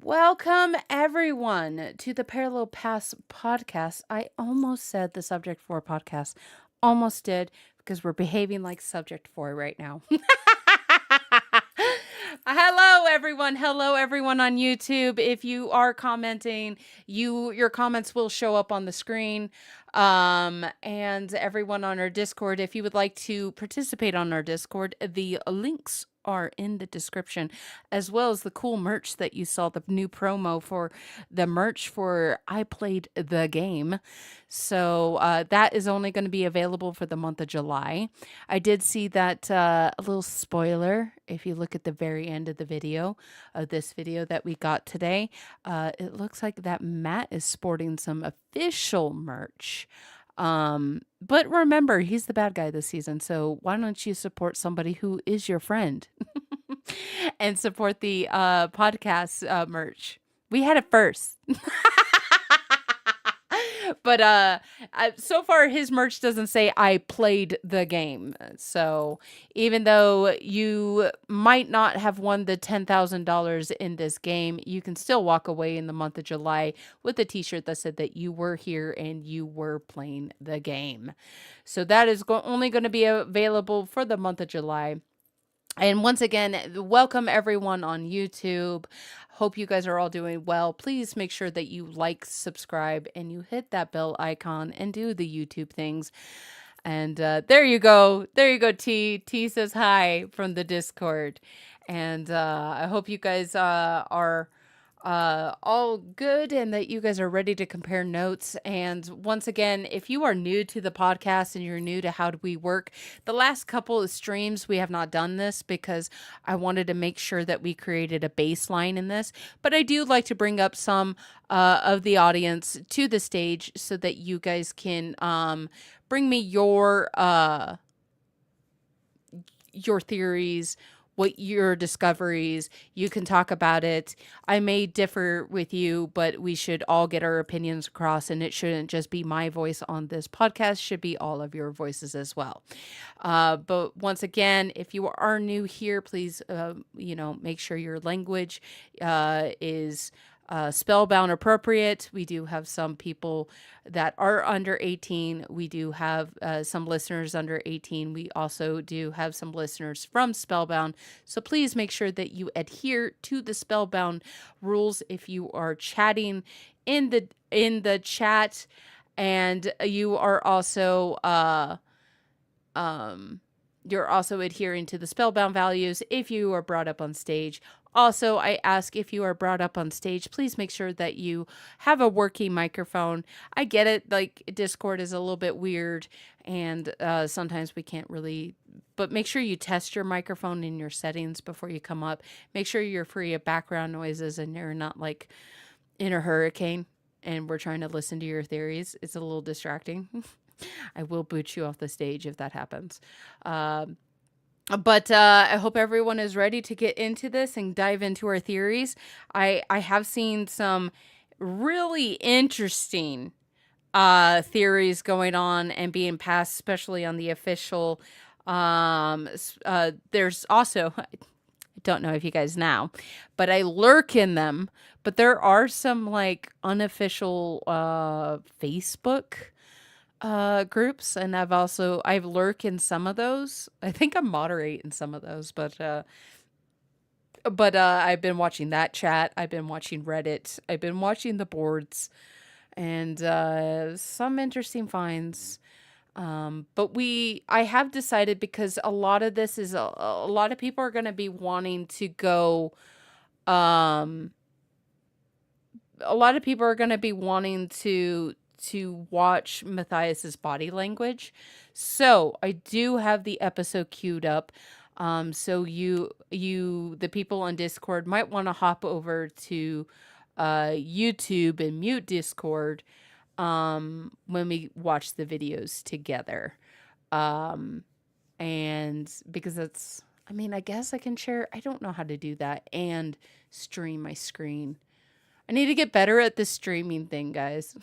Welcome, everyone, to the Parallel Paths podcast. I almost said the subject for podcast. Almost did, because we're behaving like subject for right now. Hello, everyone. Hello, everyone on YouTube. If you are commenting, your comments will show up on the screen. And everyone on our Discord, if you would like to participate on our Discord, the links are in the description, as well as the cool merch that you saw, the new promo for the merch for I Played the Game. So that is only going to be available for the month of July. I did see that a little spoiler. If you look at the very end of the video, of this video that we got today, it looks like that Matt is sporting some official merch. But remember, he's the bad guy this season, so why don't you support somebody who is your friend and support the podcast merch? We had it first. But so far his merch doesn't say I played the game. So even though you might not have won the $10,000 in this game, you can still walk away in the month of July with a t-shirt that said that you were here and you were playing the game. So that is only going to be available for the month of July. And once again, welcome everyone on YouTube. Hope you guys are all doing well. Please make sure that you like, subscribe, and you hit that bell icon and do the YouTube things. And there you go. There you go, T. T says hi from the Discord. And I hope you guys are all good and that you guys are ready to compare notes. And once again, if you are new to the podcast and you're new to how do we work, the last couple of streams we have not done this because I wanted to make sure that we created a baseline in this. But I do like to bring up some of the audience to the stage so that you guys can bring me your theories, what your discoveries. You can talk about it. I may differ with you, but we should all get our opinions across, and it shouldn't just be my voice on this podcast, should be all of your voices as well. But once again, if you are new here, please, make sure your language is spellbound appropriate. We do have some people that are under 18. We do have some listeners under 18. We also do have some listeners from Spellbound. So please make sure that you adhere to the Spellbound rules if you are chatting in the chat, and you are also you're also adhering to the Spellbound values if you are brought up on stage. Also, I ask, if you are brought up on stage, please make sure that you have a working microphone. I get it, like Discord is a little bit weird and sometimes we can't really, but make sure you test your microphone in your settings before you come up. Make sure you're free of background noises and you're not like in a hurricane and we're trying to listen to your theories. It's a little distracting. I will boot you off the stage if that happens. But I hope everyone is ready to get into this and dive into our theories. I have seen some really interesting theories going on and being passed, especially on the official. There's also, I don't know if you guys know, but I lurk in them. But there are some like unofficial Facebook groups, and I've lurk in some of those. I think I'm moderate in some of those, but I've been watching that chat. I've been watching Reddit. I've been watching the boards, and some interesting finds. But I have decided, because a lot of this is a lot of people are going to be wanting to go. A lot of people are going to be wanting to watch Matthias's body language. So I do have the episode queued up. So the people on Discord might want to hop over to YouTube and mute Discord when we watch the videos together. And because I guess I can share. I don't know how to do that and stream my screen. I need to get better at this streaming thing, guys.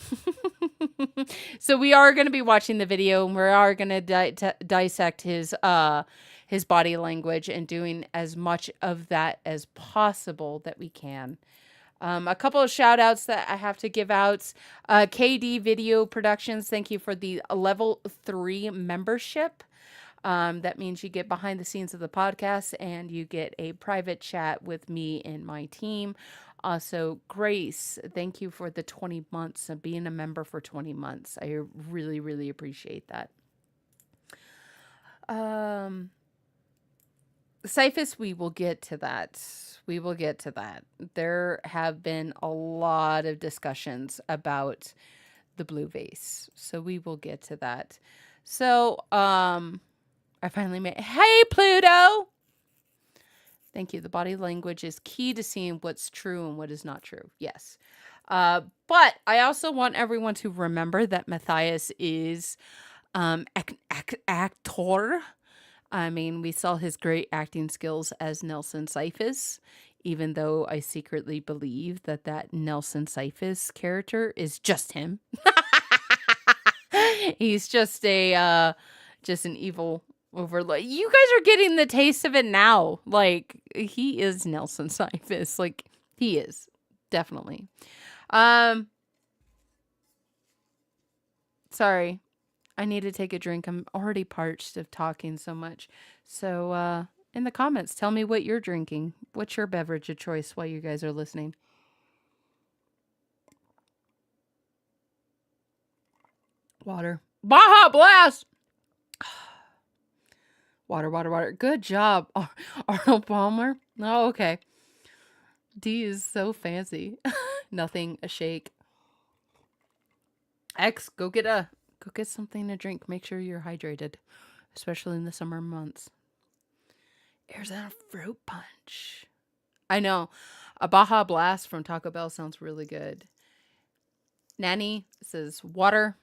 So we are going to be watching the video, and we are going to dissect his body language and doing as much of that as possible that we can. A couple of shout outs that I have to give out. KD Video Productions, thank you for the level 3 membership. That means you get behind the scenes of the podcast and you get a private chat with me and my team. Also, Grace, thank you for the 20 months of being a member for 20 months. I really, really appreciate that. Cyphus, we will get to that. We will get to that. There have been a lot of discussions about the blue vase. So we will get to that. So, I finally made, hey, Pluto! Thank you. The body language is key to seeing what's true and what is not true. Yes. But I also want everyone to remember that Matthias is actor. I mean, we saw his great acting skills as Nelson Cyphus, even though I secretly believe that that Nelson Cyphus character is just him. He's just an evil overlord. You guys are getting the taste of it now. Like, he is Nelson Cyphus. Like, he is. Definitely. Sorry. I need to take a drink. I'm already parched of talking so much. So, in the comments, tell me what you're drinking. What's your beverage of choice while you guys are listening? Water. Baja Blast! Water, water, water. Good job, Arnold Palmer. Oh, okay. D is so fancy. Nothing, a shake. X, go get something to drink. Make sure you're hydrated, especially in the summer months. Arizona fruit punch. I know. A Baja Blast from Taco Bell sounds really good. Nanny says water.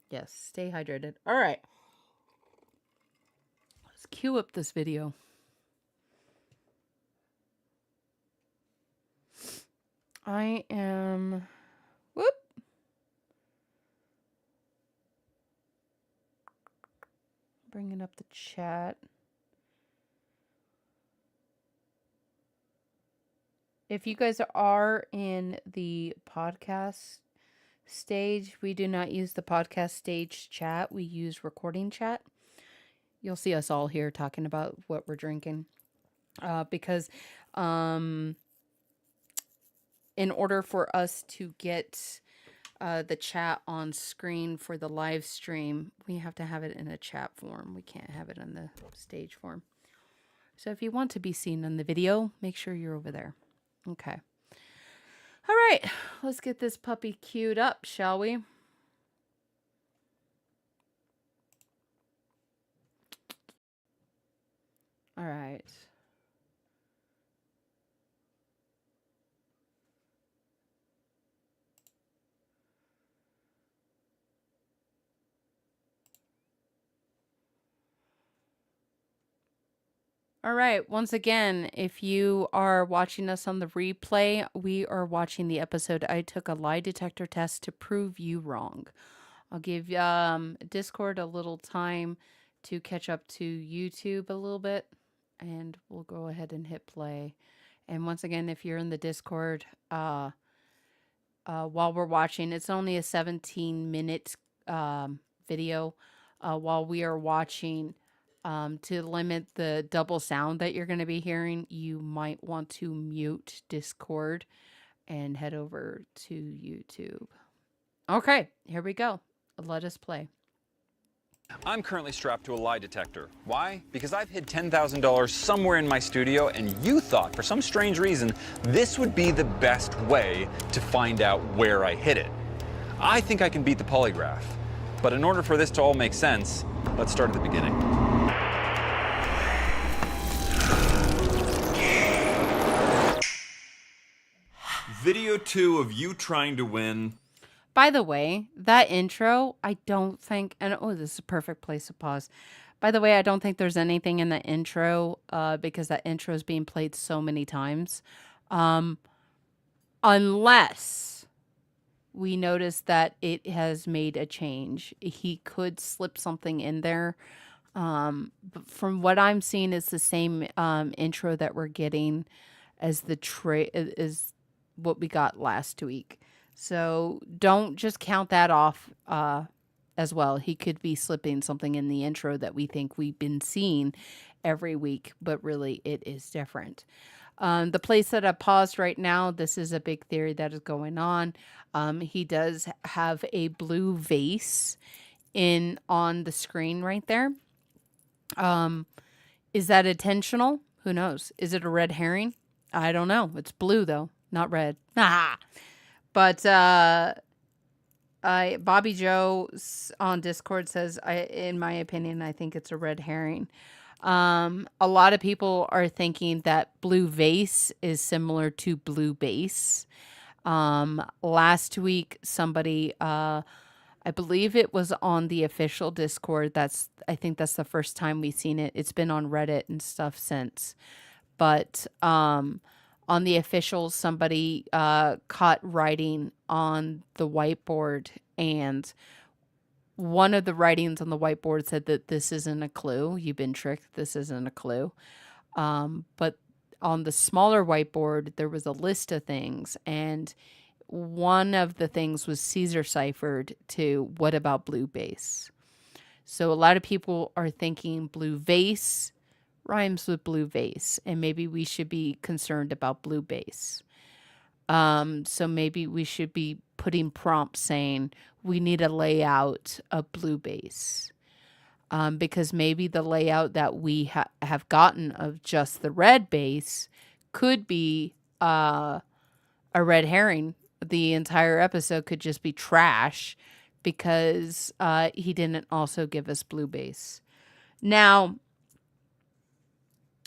Yes, stay hydrated. All right. Let's cue up this video. I am... Whoop. Bringing up the chat. If you guys are in the podcast stage, we do not use the podcast stage chat. We use recording chat. You'll see us all here talking about what we're drinking. Because in order for us to get the chat on screen for the live stream, we have to have it in a chat form. We can't have it in the stage form. So if you want to be seen on the video, make sure you're over there. Okay. All right. Let's get this puppy queued up, shall we? All right. All right. Once again, if you are watching us on the replay, we are watching the episode I took a lie detector test to prove you wrong. I'll give Discord a little time to catch up to YouTube a little bit, and we'll go ahead and hit play. And once again, if you're in the Discord, while we're watching, it's only a 17-minute video. While we are watching, to limit the double sound that you're going to be hearing, you might want to mute Discord and head over to YouTube. Okay, here we go. Let us play. I'm currently strapped to a lie detector. Why? Because I've hid $10,000 somewhere in my studio, and you thought, for some strange reason, this would be the best way to find out where I hid it. I think I can beat the polygraph. But in order for this to all make sense, let's start at the beginning. Video 2 of you trying to win. By the way, that intro, I don't think, and oh, this is a perfect place to pause. By the way, I don't think there's anything in the intro because that intro is being played so many times. Unless we notice that it has made a change. He could slip something in there. But from what I'm seeing, it's the same intro that we're getting as as what we got last week. So don't just count that off as well. He could be slipping something in the intro that we think we've been seeing every week, but really it is different. The place that I paused right now, this is a big theory that is going on. He does have a blue vase on the screen right there. Is that intentional? Who knows? Is it a red herring? I don't know. It's blue though, not red. Ah. But Bobby Joe on Discord says, in my opinion, I think it's a red herring. A lot of people are thinking that blue vase is similar to blue base. Last week, somebody, I believe it was on the official Discord. I think that's the first time we've seen it. It's been on Reddit and stuff since. But on the official, somebody caught writing on the whiteboard, and one of the writings on the whiteboard said that this isn't a clue. You've been tricked. This isn't a clue. But on the smaller whiteboard, there was a list of things, and one of the things was Caesar ciphered to "what about blue base?" So a lot of people are thinking blue vase rhymes with blue vase, and maybe we should be concerned about blue base. So maybe we should be putting prompts saying we need a layout of blue base. Because maybe the layout that we have gotten of just the red base could be a red herring. The entire episode could just be trash because he didn't also give us blue base. Now,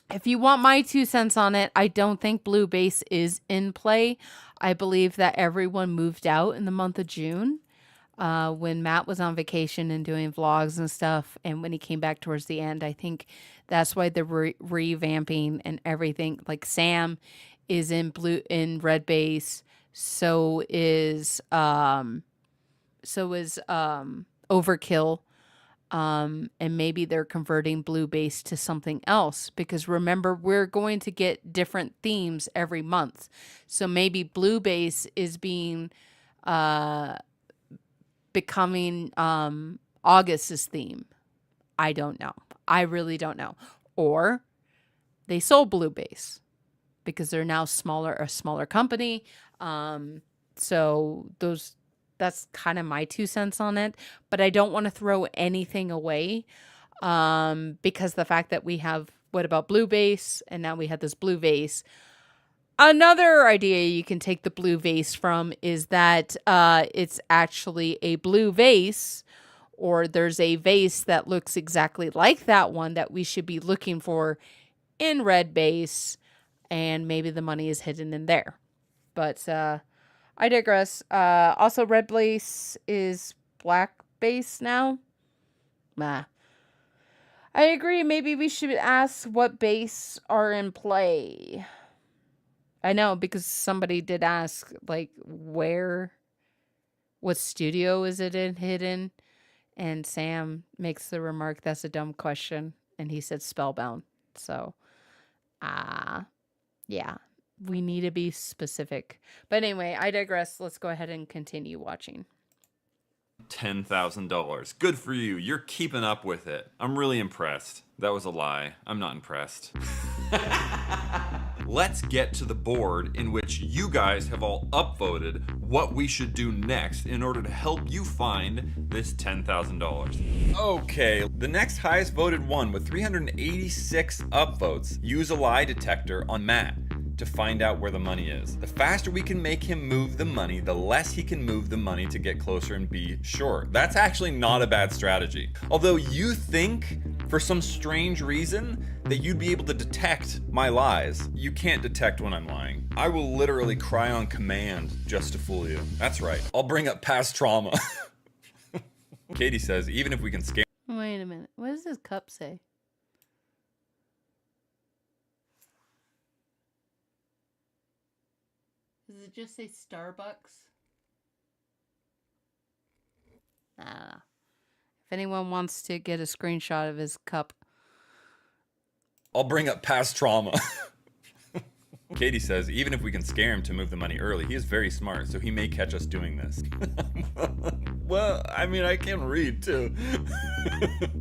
if you want my 2 cents on it, I don't think blue base is in play. I believe that everyone moved out in the month of June when Matt was on vacation and doing vlogs and stuff. And when he came back towards the end, I think that's why they're revamping and everything. Like Sam is in red base. So is Overkill. And maybe they're converting blue base to something else, because remember, we're going to get different themes every month. So maybe blue base is becoming August's theme. I don't know. I really don't know. Or they sold blue base because they're now a smaller company. So that's kind of my 2 cents on it, but I don't want to throw anything away because the fact that we have what about blue base, and now we have this blue vase. Another idea you can take the blue vase from is that it's actually a blue vase, or there's a vase that looks exactly like that one that we should be looking for in red base, and maybe the money is hidden in there. But I digress. Also, red base is black base now. Nah. I agree. Maybe we should ask what base are in play. I know, because somebody did ask, like, what studio is it hidden? And Sam makes the remark, that's a dumb question. And he said Spellbound. So, yeah. We need to be specific. But anyway, I digress. Let's go ahead and continue watching. $10,000. Good for you. You're keeping up with it. I'm really impressed. That was a lie. I'm not impressed. Let's get to the board in which you guys have all upvoted what we should do next in order to help you find this $10,000. Okay, the next highest voted one with 386 upvotes. Use a lie detector on Matt to find out where the money is. The faster we can make him move the money, the less he can move the money to get closer and be sure. That's actually not a bad strategy. Although you think, for some strange reason, that you'd be able to detect my lies. You can't detect when I'm lying. I will literally cry on command just to fool you. That's right. I'll bring up past trauma. Katie says, even if we can scare... Wait a minute. What does this cup say? Does it just say Starbucks? If anyone wants to get a screenshot of his cup. I'll bring up past trauma. Katie says, even if we can scare him to move the money early, he is very smart, so he may catch us doing this. Well, I mean, I can read too.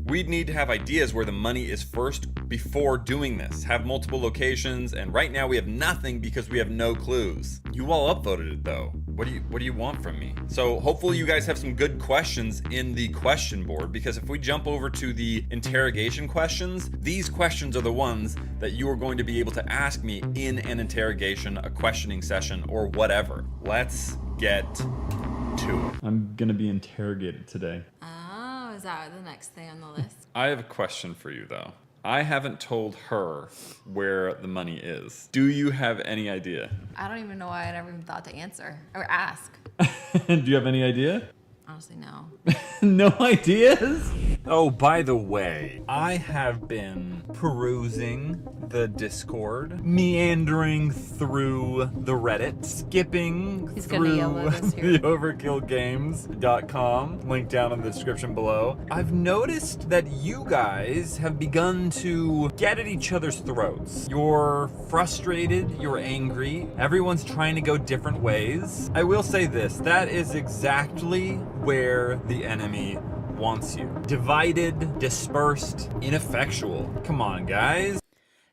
We'd need to have ideas where the money is first before doing this. Have multiple locations, and right now we have nothing because we have no clues. You all upvoted it though. What do you want from me? So hopefully you guys have some good questions in the question board, because if we jump over to the interrogation questions, these questions are the ones that you are going to be able to ask me in an interrogation, a questioning session, or whatever. Let's get to it. I'm gonna be interrogated today. Oh, is that the next thing on the list? I have a question for you though. I haven't told her where the money is. Do you have any idea? I don't even know why I never even thought to answer or ask. Do you have any idea? Honestly, no. No ideas? Oh, by the way, I have been perusing the Discord, meandering through the Reddit, skipping He's gonna through yell at us here. the overkillgames.com, link down in the description below. I've noticed that you guys have begun to get at each other's throats. You're frustrated, you're angry, everyone's trying to go different ways. I will say this, that is exactly where the enemy wants you. Divided, dispersed, ineffectual. Come on, guys.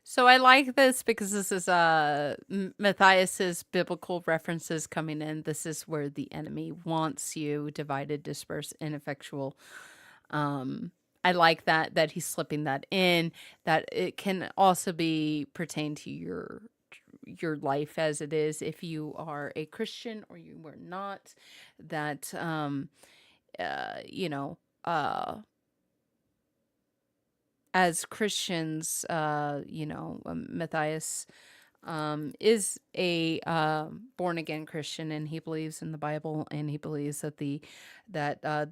So I like this because this is Matthias's biblical references coming in. This is where the enemy wants you, divided, dispersed, ineffectual. I like that he's slipping that in, that it can also be pertain to your life as it is, if you are a Christian or you are not, that as Christians, Matthias is a born again Christian, and he believes in the Bible, and he believes that the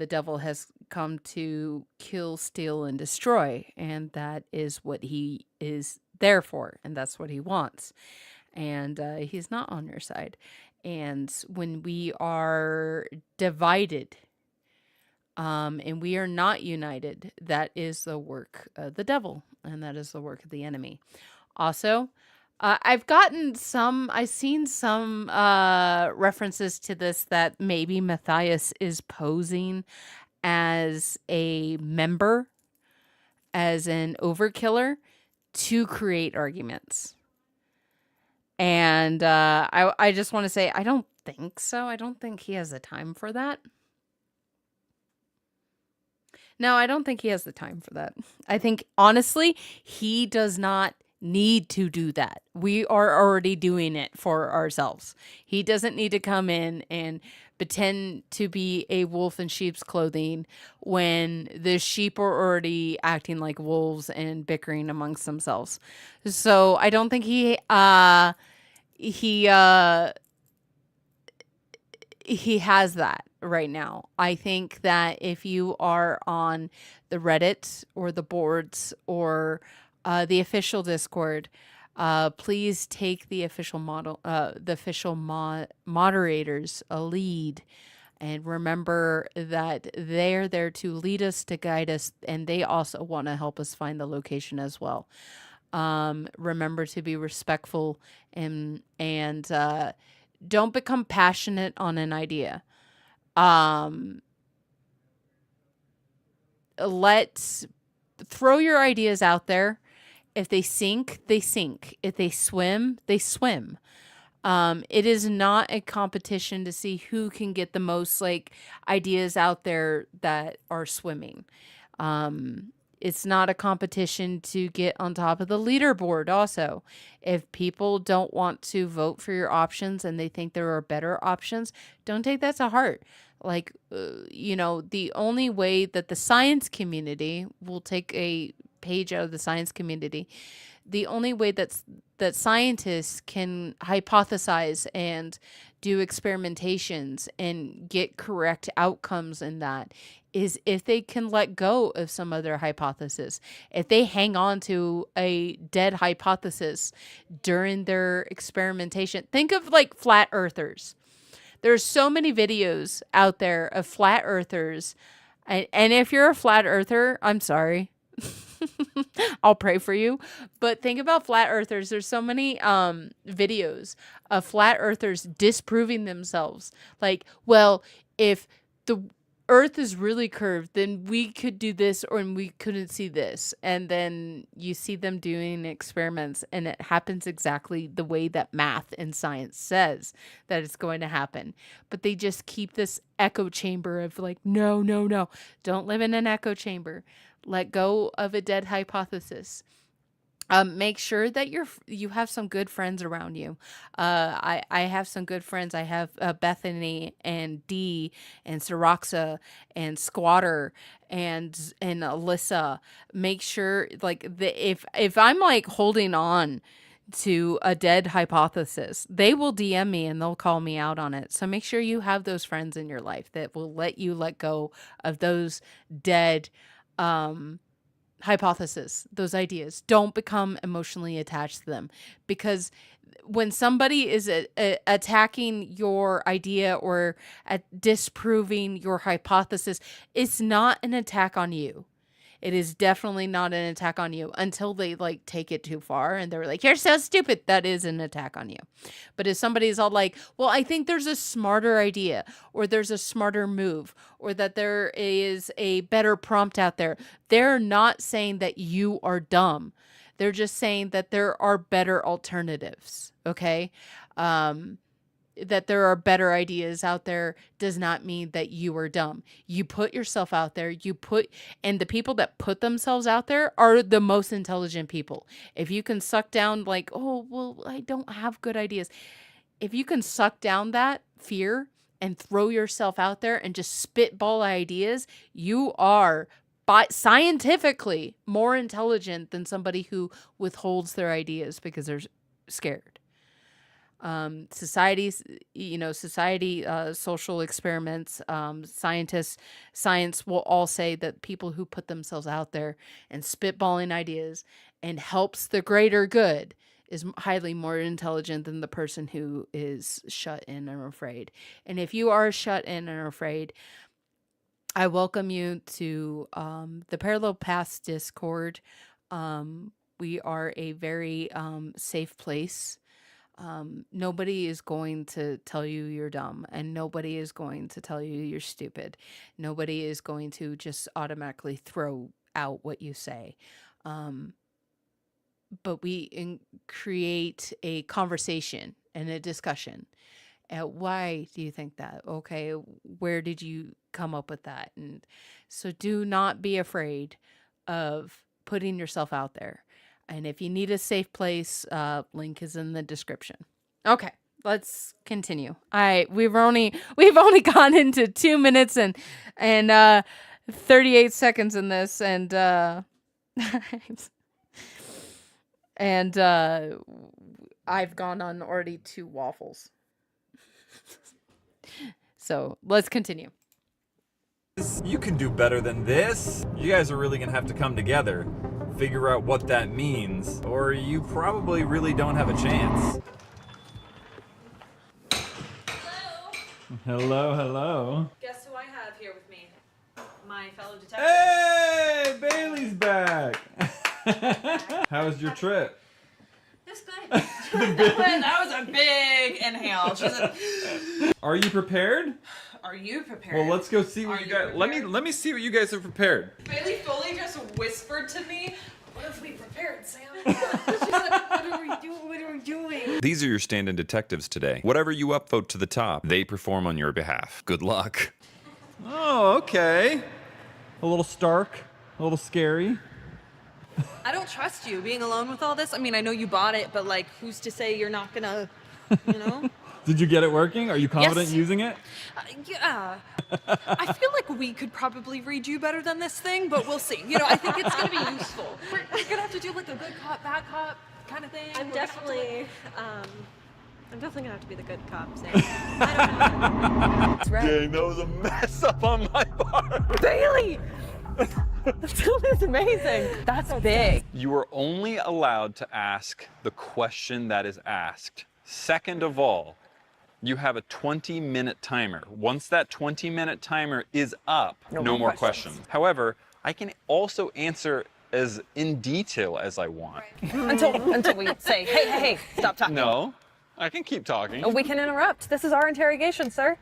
devil has come to kill, steal, and destroy, and that is what he is there for, and that's what he wants, and he's not on your side. And when we are divided, and we are not united, that is the work of the devil, and that is the work of the enemy. Also, I've seen some references to this, that maybe Matthias is posing as a member, as an overkiller, to create arguments. And I just want to say, I don't think so. I don't think he has the time for that. No, I don't think he has the time for that. I think, honestly, he does not need to do that. We are already doing it for ourselves. He doesn't need to come in and pretend to be a wolf in sheep's clothing when the sheep are already acting like wolves and bickering amongst themselves. So I don't think he has that right now. I think that if you are on the Reddit or the boards or the official Discord, please take the official moderators a lead, and remember that they're there to lead us, to guide us, and they also want to help us find the location as well. Remember to be respectful, and don't become passionate on an idea. Throw your ideas out there. If they sink, they sink. If they swim, they swim. It is not a competition to see who can get the most ideas out there that are swimming. It's not a competition to get on top of the leaderboard also. If people don't want to vote for your options and they think there are better options, don't take that to heart. The only way that the science community will take a page out of the science community, the only way that scientists can hypothesize and do experimentations and get correct outcomes in that is if they can let go of some other hypothesis. If they hang on to a dead hypothesis during their experimentation, think of flat earthers. There's so many videos out there of flat earthers. And if you're a flat earther, I'm sorry. I'll pray for you. But think about flat earthers. There's so many videos of flat earthers disproving themselves. Like, well, if the earth is really curved, then we could do this or we couldn't see this. And then you see them doing experiments and it happens exactly the way that math and science says that it's going to happen. But they just keep this echo chamber of like, no, no, no, don't live in an echo chamber. Let go of a dead hypothesis. Make sure that you have some good friends around you. I have some good friends. I have Bethany and Dee and Soroxa and Squatter and Alyssa. Make sure like if I'm like holding on to a dead hypothesis, they will DM me and they'll call me out on it. So make sure you have those friends in your life that will let you let go of those dead hypothesis, those ideas. Don't become emotionally attached to them, because when somebody is attacking your idea or disproving your hypothesis, it's not an attack on you. It is definitely not an attack on you until they like take it too far and they're like, you're so stupid. That is an attack on you. But if somebody's all like, well, I think there's a smarter idea or there's a smarter move or that there is a better prompt out there, they're not saying that you are dumb. They're just saying that there are better alternatives. Okay. That there are better ideas out there does not mean that you are dumb. You put yourself out there, and the people that put themselves out there are the most intelligent people. If you can suck down like, oh, well, I don't have good ideas. If you can suck down that fear and throw yourself out there and just spitball ideas, you are scientifically more intelligent than somebody who withholds their ideas because they're scared. Societies, social experiments, science will all say that people who put themselves out there and spitballing ideas and helps the greater good is highly more intelligent than the person who is shut in and afraid. And if you are shut in and afraid, I welcome you to the Parallel Paths Discord. We are a very safe place. Nobody is going to tell you you're dumb, and nobody is going to tell you you're stupid. Nobody is going to just automatically throw out what you say. But we create a conversation and a discussion. Why do you think that? Okay, where did you come up with that? And so do not be afraid of putting yourself out there. And if you need a safe place, link is in the description. Okay, let's continue. All right, we've only gone into 2 minutes and 38 seconds in this, and I've gone on already 2 waffles. So let's continue. You can do better than this. You guys are really gonna have to come together, figure out what that means, or you probably really don't have a chance. Hello. Hello. Guess who I have here with me? My fellow detective. Hey, Bailey's back. How was your trip? It was good. That was a big inhale. Are you prepared? Are you prepared? Well, let's go see what you guys. Prepared? Let me see what you guys have prepared. Bailey fully just whispered to me, "What have we prepared, Sam?" She's like, "What are we doing? What are we doing?" These are your stand-in detectives today. Whatever you upvote to the top, they perform on your behalf. Good luck. Oh, okay. A little stark, a little scary. I don't trust you being alone with all this. I mean, I know you bought it, but like, who's to say you're not gonna, you know? Did you get it working? Are you confident Yes. using it? Yeah. I feel like we could probably read you better than this thing, but we'll see. You know, I think it's gonna be useful. We're gonna have to do like a good cop, bad cop kind of thing. I'm We're gonna have to, definitely gonna have to be the good cop. Sam. I don't know. That's right. Dang, that was a mess up on my part. Bailey! That's amazing. That's big. You are only allowed to ask the question that is asked. Second of all, you have a 20-minute timer. Once that 20-minute timer is up, no more questions. However, I can also answer as in detail as I want. Until we say, hey, stop talking. No, I can keep talking. We can interrupt. This is our interrogation, sir.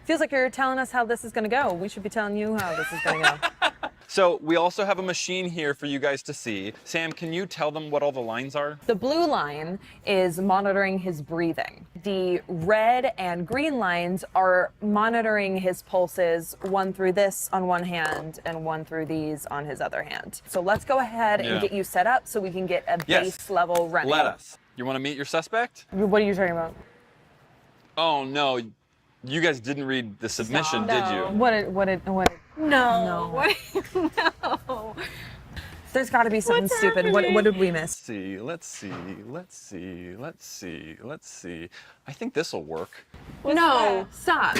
Feels like you're telling us how this is going to go. We should be telling you how this is going to go. So we also have a machine here for you guys to see. Sam, can you tell them what all the lines are? The blue line is monitoring his breathing. The red and green lines are monitoring his pulses, one through this on one hand and one through these on his other hand. So let's go ahead and get you set up so we can get a base level running. Let us. You want to meet your suspect? What are you talking about? Oh, no. You guys didn't read the submission, did you? What? No. No. There's got to be something What's stupid. happening? What did we miss? Let's see. I think this will work. No, stop.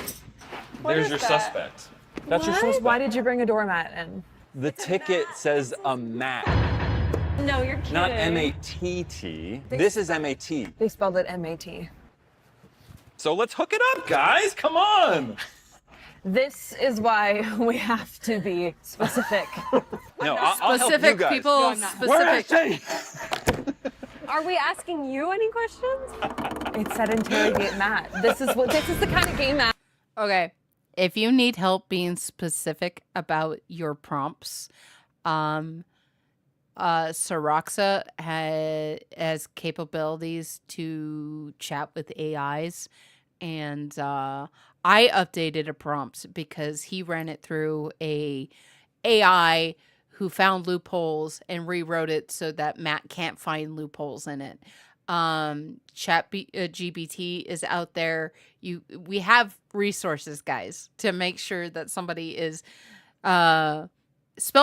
There's your suspect. That's your suspect. Why did you bring a doormat in? The ticket says a mat, No, you're kidding. not M-A-T-T. This is M-A-T. They spelled it M-A-T. So let's hook it up, guys. Come on. This is why we have to be specific. No, I'll help you Specific guys. people, specific. Are we asking you any questions? It said interrogate Matt. This is the kind of game Matt. Okay. If you need help being specific about your prompts, Soroxa has capabilities to chat with AIs, and I updated a prompt because he ran it through a AI who found loopholes and rewrote it so that Matt can't find loopholes in it. GBT is out there. We have resources, guys, to make sure that somebody is spell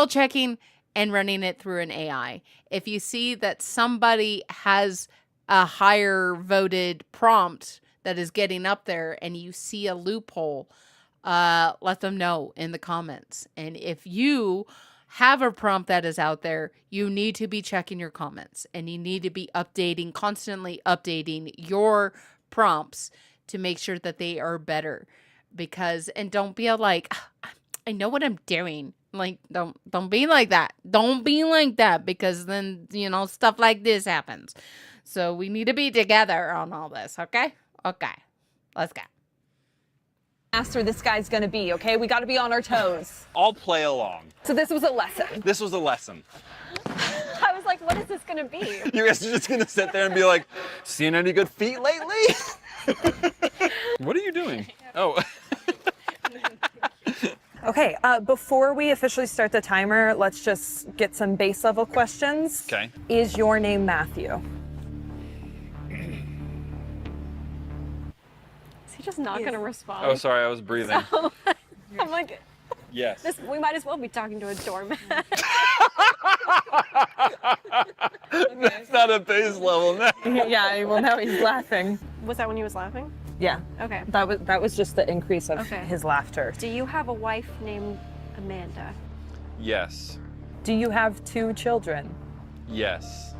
checking and running it through an AI. If you see that somebody has a higher voted prompt that is getting up there and you see a loophole, let them know in the comments. And if you have a prompt that is out there, you need to be checking your comments and you need to be constantly updating your prompts to make sure that they are better. And don't be like, I know what I'm doing. Like, don't be like that. Don't be like that, because then, stuff like this happens. So we need to be together on all this, okay? Okay, let's go. Master this guy's gonna be, okay? We gotta be on our toes. I'll play along. So this was a lesson. This was a lesson. I was like, what is this gonna be? You guys are just gonna sit there and be like, seen any good feet lately? What are you doing? Oh. Okay, before we officially start the timer, let's just get some base level questions. Okay. Is your name Matthew? Is he just not gonna respond? Oh, sorry, I was breathing. I'm like, Yes. we might as well be talking to a doormat. That's not a base level now. Yeah, well now he's laughing. Was that when he was laughing? Yeah. Okay. That was just the increase of Okay. his laughter. Do you have a wife named Amanda? Yes. Do you have 2 children? Yes.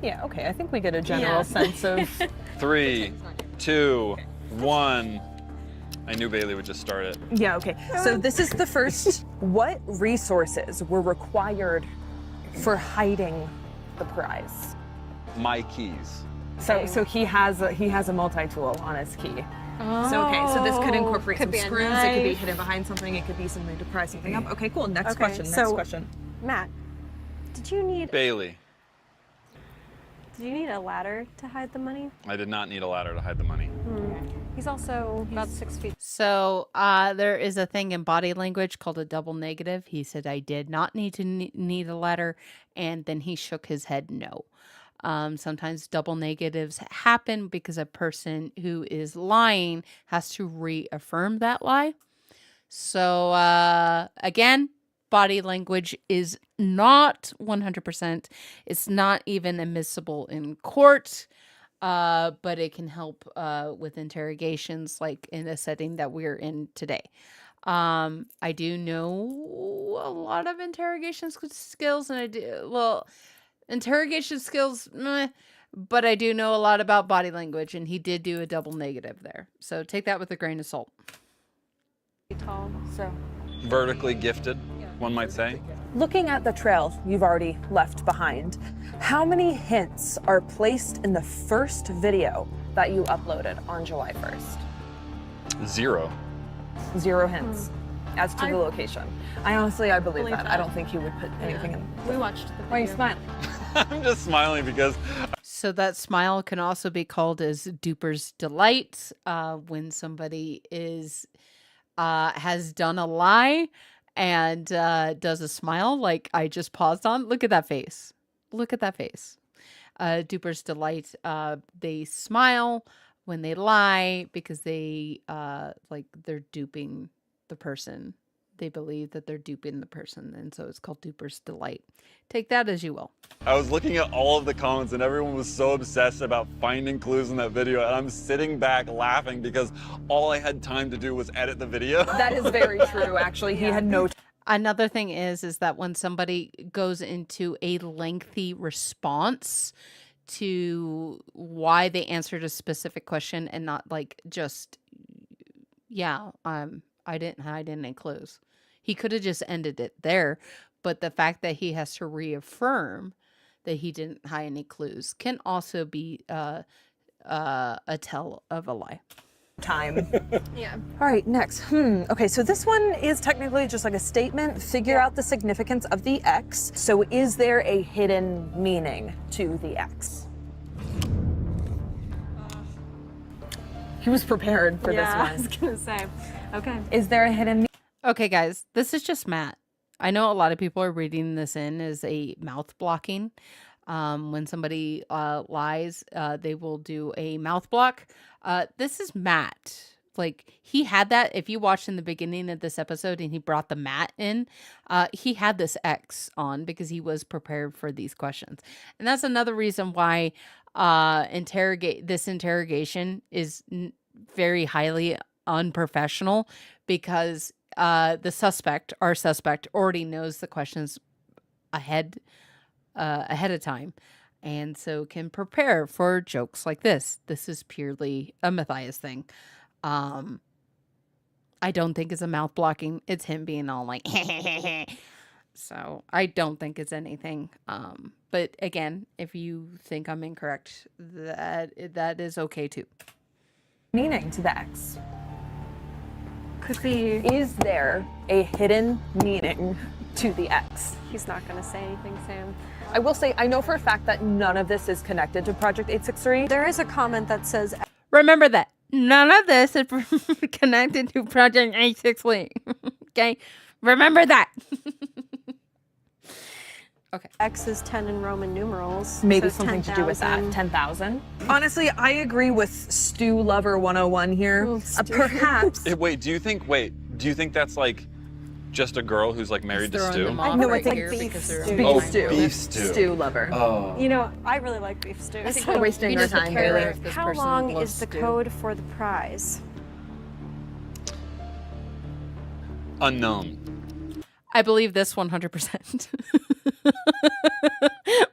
Yeah, okay. I think we get a general sense of 3, 2, 1. I knew Bailey would just start it. Yeah, okay. So this is the first. What resources were required for hiding the prize? My keys. So he has a multi-tool on his key. So this could incorporate Could some be a screws. It could be knife. hidden behind something. It could be something to pry something up. Okay, cool. Next Okay, question. Next so- question. Matt, did you need Bailey. a ladder to hide the money? I did not need a ladder to hide the money. He's also about 6 feet. So there is a thing in body language called a double negative. He said, I did not need to need a ladder. And then he shook his head no. Sometimes double negatives happen because a person who is lying has to reaffirm that lie. So again, body language is not 100%. It's not even admissible in court. But it can help with interrogations, like in the setting that we're in today. I do know a lot of interrogation skills, and interrogation skills, meh, but I do know a lot about body language, and he did do a double negative there. So take that with a grain of salt. Tall. So Vertically gifted. one might say. Looking at the trail you've already left behind, how many hints are placed in the first video that you uploaded on July 1st? 0. 0 hints as to the location. I believe that. I don't think he would put anything in. We watched the video. Why are you smiling? I'm just smiling because So that smile can also be called as Duper's delight. When somebody has done a lie and does a smile like I just paused on. Look at that face. Look at that face. Duper's delight. They smile when they lie because they're duping the person. They believe that they're duping the person, and so it's called Duper's delight. Take that as you will. I was looking at all of the comments and everyone was so obsessed about finding clues in that video, and I'm sitting back laughing because all I had time to do was edit the video. That is very true, actually. He had no Another thing is that when somebody goes into a lengthy response to why they answered a specific question and not like just, I didn't hide any clues. He could have just ended it there, but the fact that he has to reaffirm that he didn't hide any clues can also be a tell of a lie. time. Yeah. All right, next. Okay, so this one is technically just like a statement. Figure out the significance of the X. So is there a hidden meaning to the X? He was prepared for Yeah, I this was one. gonna say. Okay. Is there a hidden meaning? Okay, guys, this is just Matt. I know a lot of people are reading this in as a mouth blocking. When somebody lies, they will do a mouth block. This is Matt. Like, he had that. If you watched in the beginning of this episode and he brought the Matt in, he had this X on because he was prepared for these questions. And that's another reason why this interrogation is very highly unprofessional, because our suspect already knows the questions ahead of time, and so can prepare for jokes like this. This is purely a Matthias thing. I don't think it's a mouth blocking. It's him being all like, so I don't think it's anything. But again, if you think I'm incorrect, that is okay too. Meaning to the X? Could be. Is there a hidden meaning to the X? He's not gonna say anything, Sam. I will say, I know for a fact that none of this is connected to Project 863. There is a comment that says Remember that none of this is connected to Project 863. Okay, remember that. Okay. X is 10 in Roman numerals. Maybe so something to do with that. 10,000. 10,000. Honestly, I agree with Stew Lover 101 here. Ooh, Stu. Perhaps. Wait, do you think that's like just a girl who's like married to Throwing Stu? them off No, I right think here beef because they're stew. Beef Oh, stew. beef stew. Stew Lover. Oh. You know, I really like beef stew. I think we're wasting You our just don't time care here. if this How person long loves is the stew. code for the prize? Unknown. I believe this 100%.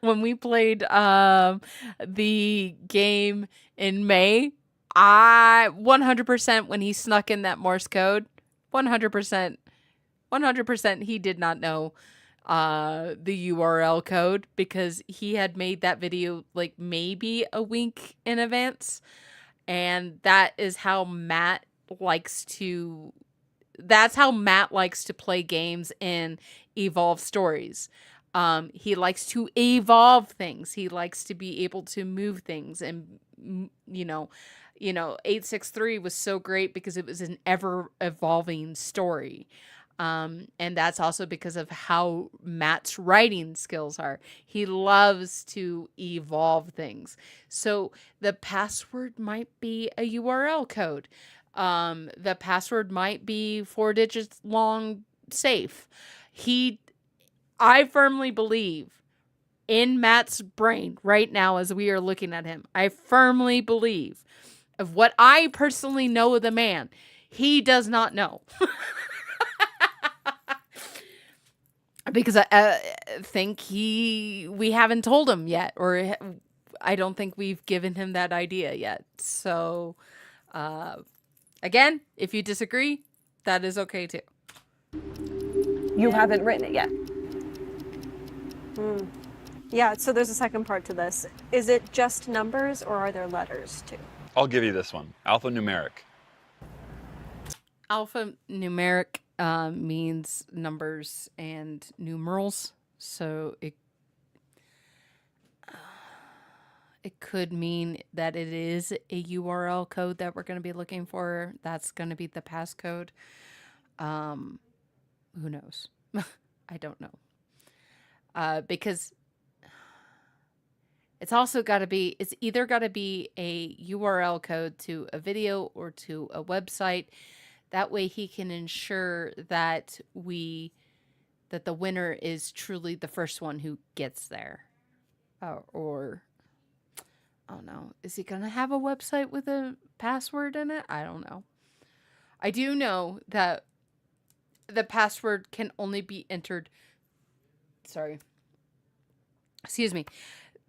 When we played the game in May, I 100% when he snuck in that Morse code, 100% he did not know the URL code, because he had made that video like maybe a week in advance, and that's how Matt likes to play games and evolve stories. He likes to evolve things. He likes to be able to move things, and 863 was so great because it was an ever evolving story. And that's also because of how Matt's writing skills are. He loves to evolve things. So the password might be a URL code. The password might be 4 digits long safe. I firmly believe in Matt's brain right now as we are looking at him, I firmly believe of what I personally know of the man, he does not know. Because I think we haven't told him yet, or I don't think we've given him that idea yet. So, again, if you disagree, that is okay too. You haven't written it yet. Yeah, so there's a second part to this. Is it just numbers or are there letters too? I'll give you this one. Alphanumeric. Alphanumeric means numbers and numerals, so it could mean that it is a URL code that we're going to be looking for. That's going to be the passcode. Who knows? I don't know. Because it's also got to be, it's either got to be a URL code to a video or to a website. That way he can ensure that that the winner is truly the first one who gets there. Or oh no, is he going to have a website with a password in it? I don't know. I do know that the password can only be entered. Sorry. Excuse me.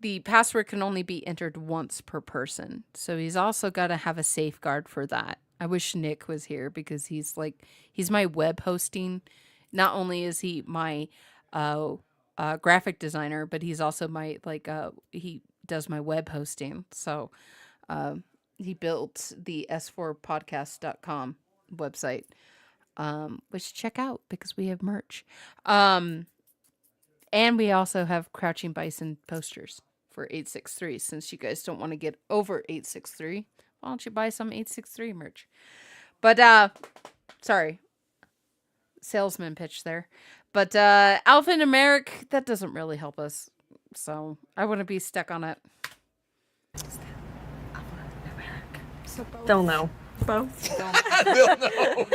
The password can only be entered once per person. So he's also got to have a safeguard for that. I wish Nick was here because he's my web hosting. Not only is he my graphic designer, but he's also my he does my web hosting. So he built the s4podcast.com website, which check out because we have merch. And we also have Crouching Bison posters for 863. Since you guys don't want to get over 863, why don't you buy some 863 merch? But sorry, salesman pitch there. But alphanumeric, that doesn't really help us, so I wouldn't be stuck on it. They'll know. Both. They'll know.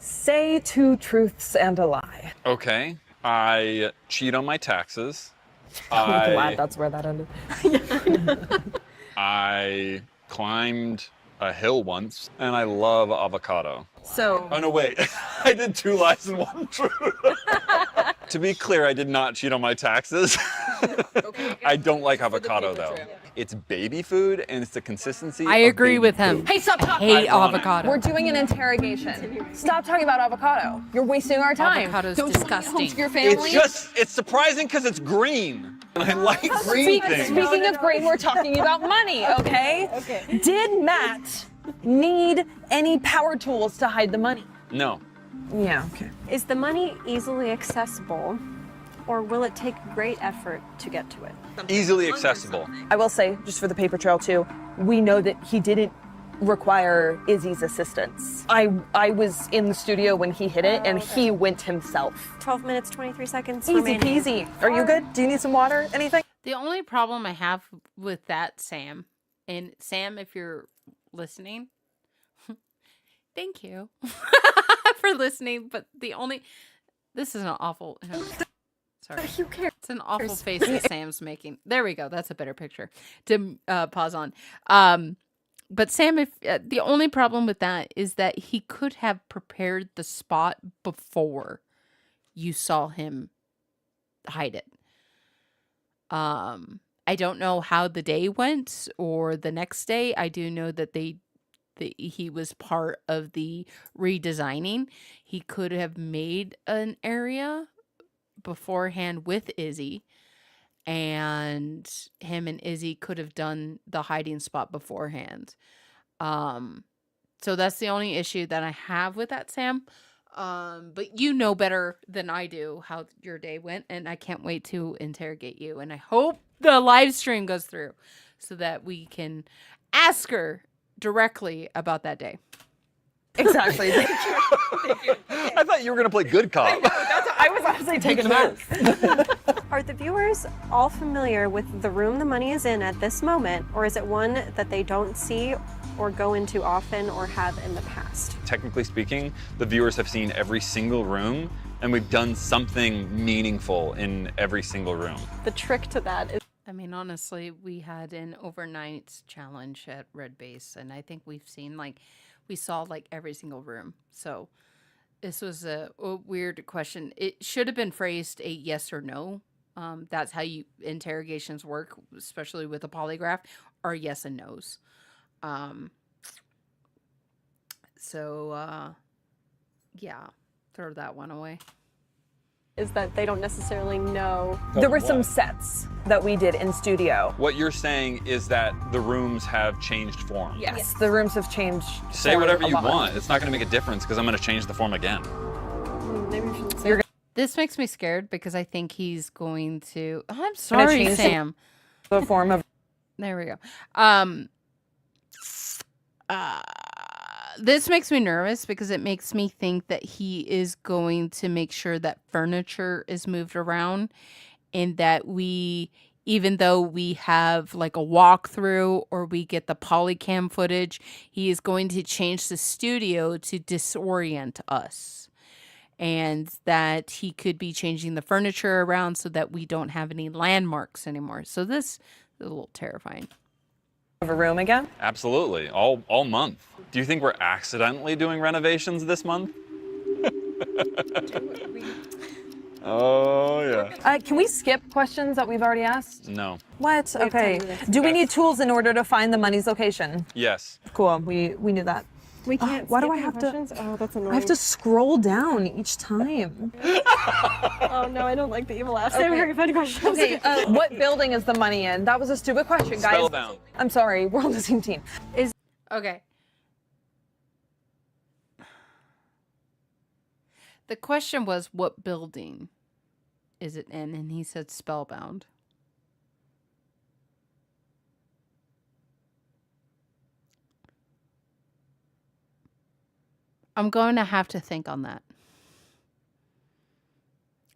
Say 2 truths and a lie. Okay. I cheat on my taxes. I'm glad that's where that ended. I climbed a hill once, and I love avocado. So, Oh, no, wait. I did 2 lies and 1 truth. To be clear, I did not cheat on my taxes. I don't like avocado, though. It's baby food, and it's the consistency I of agree baby with him. poop. hey, stop I talking. hate Ironic. avocado. We're doing an interrogation. Stop talking about avocado. You're wasting our time. Avocado's Don't you want to disgusting. home to your family? It's surprising because it's green. And I like green things. Speaking of green, we're talking about money, okay? Okay. Did Matt need any power tools to hide the money? No. Yeah, okay. Is the money easily accessible or will it take great effort to get to it? Easily accessible. I will say, just for the paper trail too, we know that he didn't require Izzy's assistance. I was in the studio when he hit it, and he went himself. 12 minutes, 23 seconds Easy remaining. peasy. Are you good? Do you need some water? Anything? The only problem I have with that, Sam, and Sam, if you're listening, thank you for listening. But this is an awful. Sorry. Who cares? It's an awful face that Sam's making. There we go. That's a better picture to pause on. But Sam, if the only problem with that is that he could have prepared the spot before you saw him hide it. I don't know how the day went or the next day. I do know that he was part of the redesigning. He could have made an area beforehand with Izzy, and him and Izzy could have done the hiding spot beforehand. So that's the only issue that I have with that, Sam. But you know better than I do how your day went, and I can't wait to interrogate you. And I hope the live stream goes through so that we can ask her directly about that day. Exactly. Thank you. I thought you were going to play good cop. I was honestly taking a move. Are the viewers all familiar with the room the money is in at this moment, or is it one that they don't see or go into often or have in the past? Technically speaking, the viewers have seen every single room, and we've done something meaningful in every single room. The trick to that is I mean, honestly, we had an overnight challenge at Red Base, and I think we saw every single room. So this was a weird question. It should have been phrased a yes or no. That's how interrogations work, especially with a polygraph, are yes and no's. Yeah, throw that one away. is that they don't necessarily know. There were some sets that we did in studio. What you're saying is that the rooms have changed form. Yes, the rooms have changed. Say form whatever a you lot. want. It's not going to make a difference because I'm going to change the form again. Maybe we shouldn't say. This makes me scared because I think he's going to. Oh, I'm sorry, change Sam. The form of. There we go. This makes me nervous because it makes me think that he is going to make sure that furniture is moved around and that we, even though we have like a walkthrough or we get the polycam footage, he is going to change the studio to disorient us. And that he could be changing the furniture around so that we don't have any landmarks anymore. So this is a little terrifying. Of a room again? Absolutely. All month. Do you think we're accidentally doing renovations this month? Oh, yeah. Can we skip questions that we've already asked? No. What? have Okay. 10 minutes. Do we need tools in order to find the money's location? Yes. Cool. We knew that. We can't. Why do skip I any have to- questions? Oh, that's annoying. I have to scroll down each time. Oh no, I don't like the evil laugh. Say very funny questions. Okay. What building is the money in? That was a stupid question, guys. Spellbound. I'm sorry. We're on the same team. Okay. The question was, what building is it in? And he said Spellbound. I'm going to have to think on that.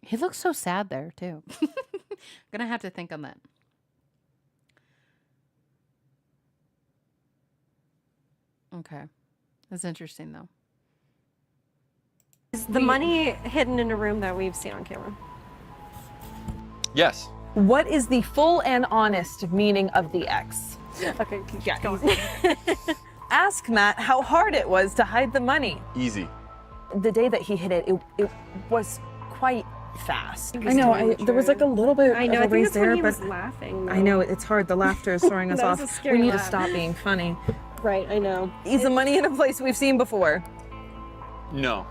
He looks so sad there, too. Going to have to think on that. Okay. That's interesting, though. Is the money hidden in a room that we've seen on camera? Yes. What is the full and honest meaning of the X? Okay, keep going. Ask Matt how hard it was to hide the money. Easy. The day that he hid it, it was quite fast. I know. There was like a little bit I know. of I a think race that's there, when he but was laughing. I know it's hard. The laughter is throwing us That was off. a scary We need to laugh. stop being funny. Right. I know. Is the money in a place we've seen before? No.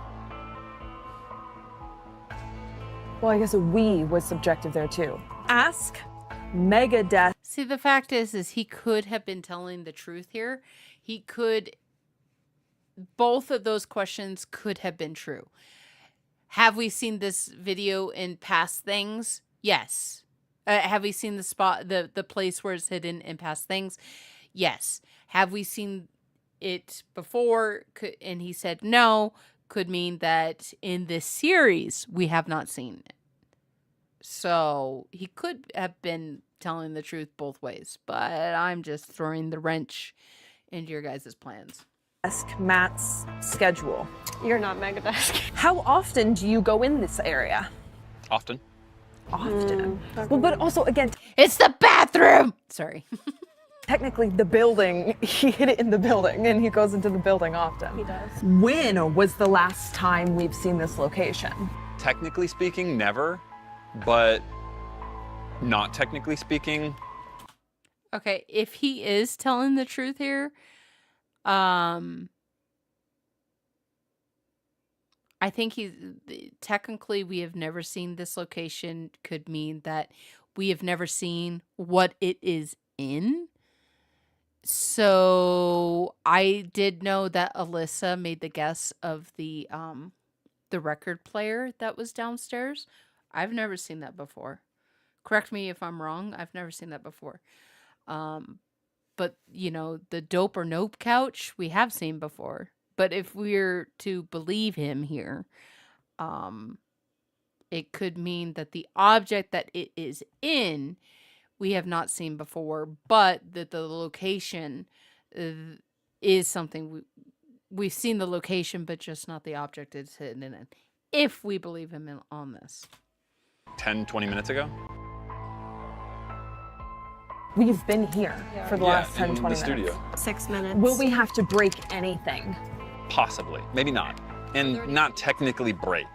Well, I guess a we was subjective there too. Ask Megadeth. See, the fact is he could have been telling the truth here. He could, both of those questions could have been true. Have we seen this video in past things? Yes. Have we seen the spot, the place where it's hidden in past things? Yes. Have we seen it before? And he said no, could mean that in this series we have not seen it. So he could have been telling the truth both ways, but I'm just throwing the wrench into your guys' plans. Ask Matt's schedule. You're not Megadesk. How often do you go in this area? Often. Often. Well, but also, again, It's the bathroom! Sorry. technically the building, he hid it in the building and he goes into the building often. He does. When was the last time we've seen this location? Technically speaking, never. But not technically speaking, Okay, if he is telling the truth here, I think technically we have never seen this location could mean that we have never seen what it is in. So I did know that Alyssa made the guess of the record player that was downstairs. I've never seen that before. Correct me if I'm wrong. I've never seen that before. But, you know, the dope or nope couch we have seen before. But if we're to believe him here, it could mean that the object that it is in, we have not seen before, but that the location is something we've seen the location, but just not the object it's hidden in it. If we believe him on this. 10, 20 minutes ago? We've been here for the last 10, in 20 the minutes. studio. 6 minutes. Will we have to break anything? Possibly. Maybe not. And not technically break.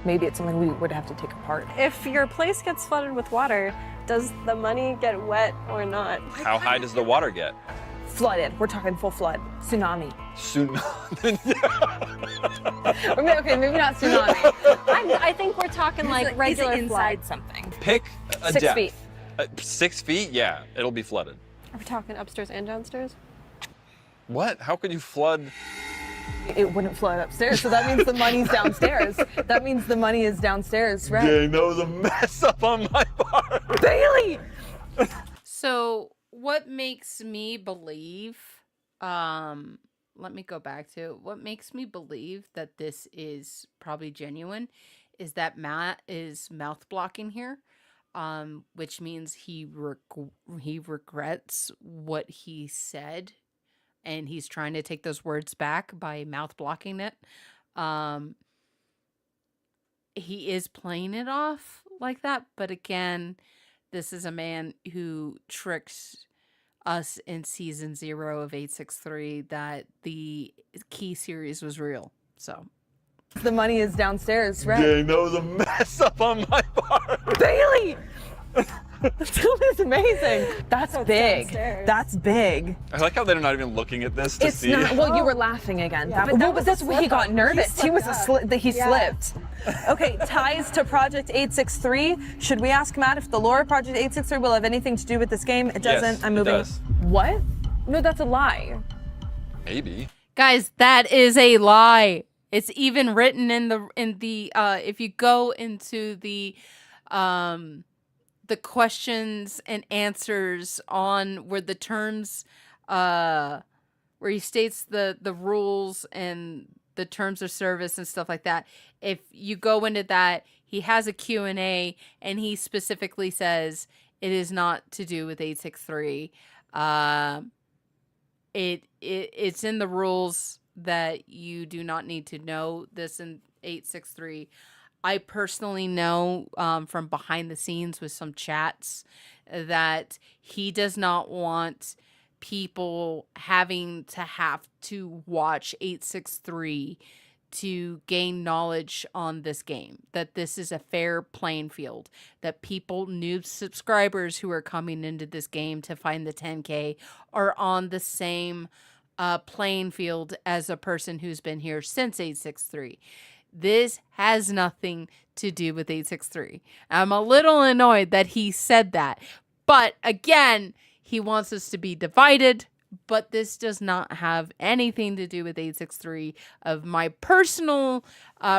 Maybe it's something we would have to take apart. If your place gets flooded with water, does the money get wet or not? How high does the water get? Flooded. We're talking full flood. Tsunami. Okay, maybe not tsunami. I think we're talking like regular Is it inside flood. something? Pick a 6 depth. feet. 6 feet? Yeah, it'll be flooded. Are we talking upstairs and downstairs? What? How could you flood? It wouldn't flood upstairs, so that means the money's downstairs. That means the money is downstairs, right? Dang, that was a mess up on my part. Bailey! So what makes me believe, let me go back to what makes me believe that this is probably genuine is that Matt is mouth blocking here, which means he regrets what he said and he's trying to take those words back by mouth blocking it. He is playing it off like that, but again, this is a man who tricks us in season 0 of 863 that the key series was real. So The money is downstairs, right? Dang, that was a mess up on my part. Bailey! That is amazing. That's big. downstairs. That's big. I like how they're not even looking at this to It's see. not. Well, you were laughing again. Yeah, That- but that well, was that's a when he got slip-up. nervous. He was he Yeah. slipped. Okay, ties to Project 863. Should we ask Matt if the lore of Project 863 will have anything to do with this game? It Yes, doesn't. I'm it moving. does. What? No, that's a lie. Maybe. guys, that is a lie. It's even written in the if you go into the questions and answers on where the terms where he states the rules and the terms of service and stuff like that. If you go into that, he has a Q&A and he specifically says it is not to do with 863. It's in the rules that you do not need to know this in 863. I personally know from behind the scenes with some chats that he does not want people having to watch 863 to gain knowledge on this game, that this is a fair playing field, that people, new subscribers who are coming into this game to find the 10K are on the same playing field as a person who's been here since 863. This has nothing to do with 863. I'm a little annoyed that he said that. But again, he wants us to be divided. But this does not have anything to do with 863 of my personal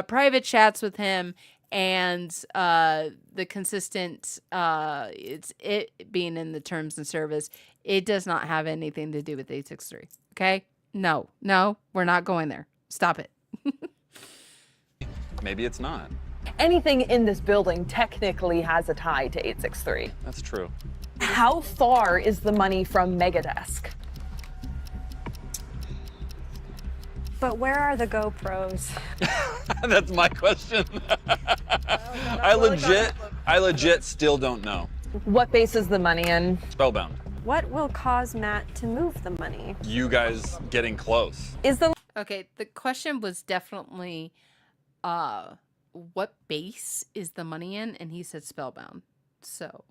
private chats with him and the consistent, it being in the terms and service. It does not have anything to do with 863. Okay? No, we're not going there. Stop it. Maybe it's not. Anything in this building technically has a tie to 863. That's true. How far is the money from Megadesk? But where are the GoPros? That's my question. I legit still don't know. What base is the money in? Spellbound. What will cause Matt to move the money? You guys getting close. Is the Okay, the question was definitely what base is the money in? And he said Spellbound. So,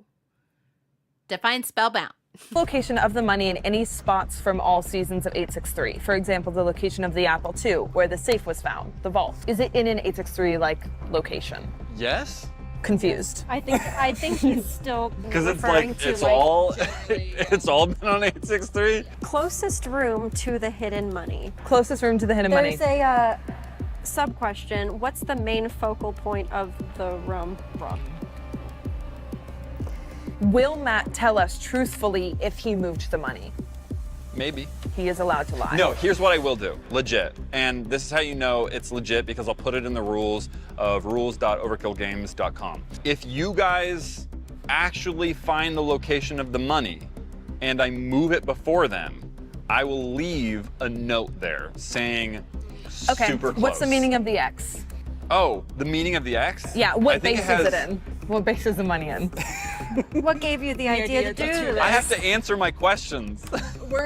define Spellbound. location of the money in any spots from all seasons of 863? For example, the location of the Apple II, where the safe was found, the vault. Is it in an 863 location? Yes? Confused. I think he's still Because it's referring like to it's all it's all been on 863. closest room to the hidden money. Closest room to the hidden money. There's a sub question. What's the main focal point of the room? Will Matt tell us truthfully if he moved the money? Maybe. He is allowed to lie. No, here's what I will do. Legit. And this is how you know it's legit because I'll put it in the rules of rules.overkillgames.com. If you guys actually find the location of the money and I move it before them, I will leave a note there saying Okay. super close. What's the meaning of the X? Oh, the meaning of the X? Yeah, I what think base has- is it in? What base is the money in? What gave you the idea to do this? I have to answer my questions.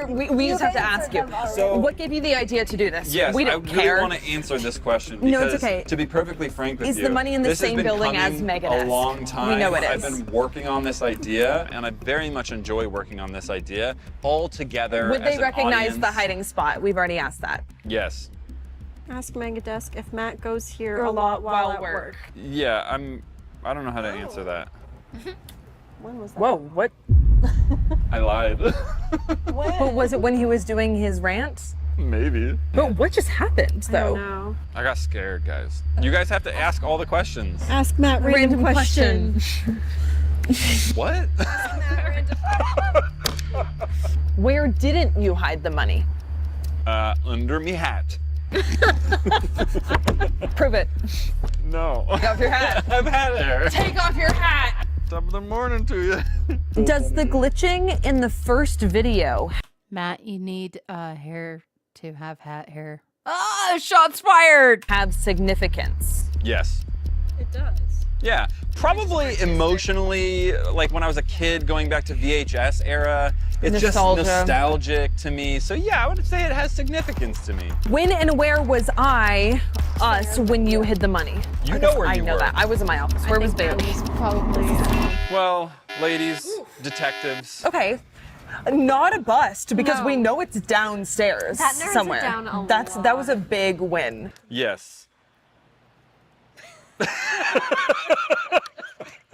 We just have to ask you. So- What gave you the idea to do this? Yes, we I don't really care. want to answer this question because, No, it's okay. to be perfectly frank with Is you, the money in the this has same been building as coming Megan a is? long time. We know it I've is. been working on this idea, and I very much enjoy working on this idea all together. Would as they an recognize the audience. hiding spot? We've already asked that. Yes. Ask Megadesk if Matt goes here a lot while at work. Yeah, I don't know how to answer that. When was that? Whoa, what? I lied. But was it when he was doing his rant? Maybe. But what just happened, I though? don't know. I got scared, guys. You guys have to ask all the questions. Ask Matt random question. What? Where didn't you hide the money? Under me hat. Prove it. No. Take off your hat. I've had it. Take off your hat. Top of the morning to you. Does the glitching in the first video Matt, you need hair to have hat hair. Ah, shots fired! have significance? Yes. It does. Yeah, probably emotionally, like when I was a kid going back to VHS era, it's Nostalgia. just nostalgic to me. So yeah, I would say it has significance to me. When and where was us, when you hid the money? You know where I you know were. that. I was in my office. Where was Bailey? Probably. Well, ladies, detectives. Okay. Not a bust because we know it's downstairs That narrows it somewhere. down a That was a big win. Yes.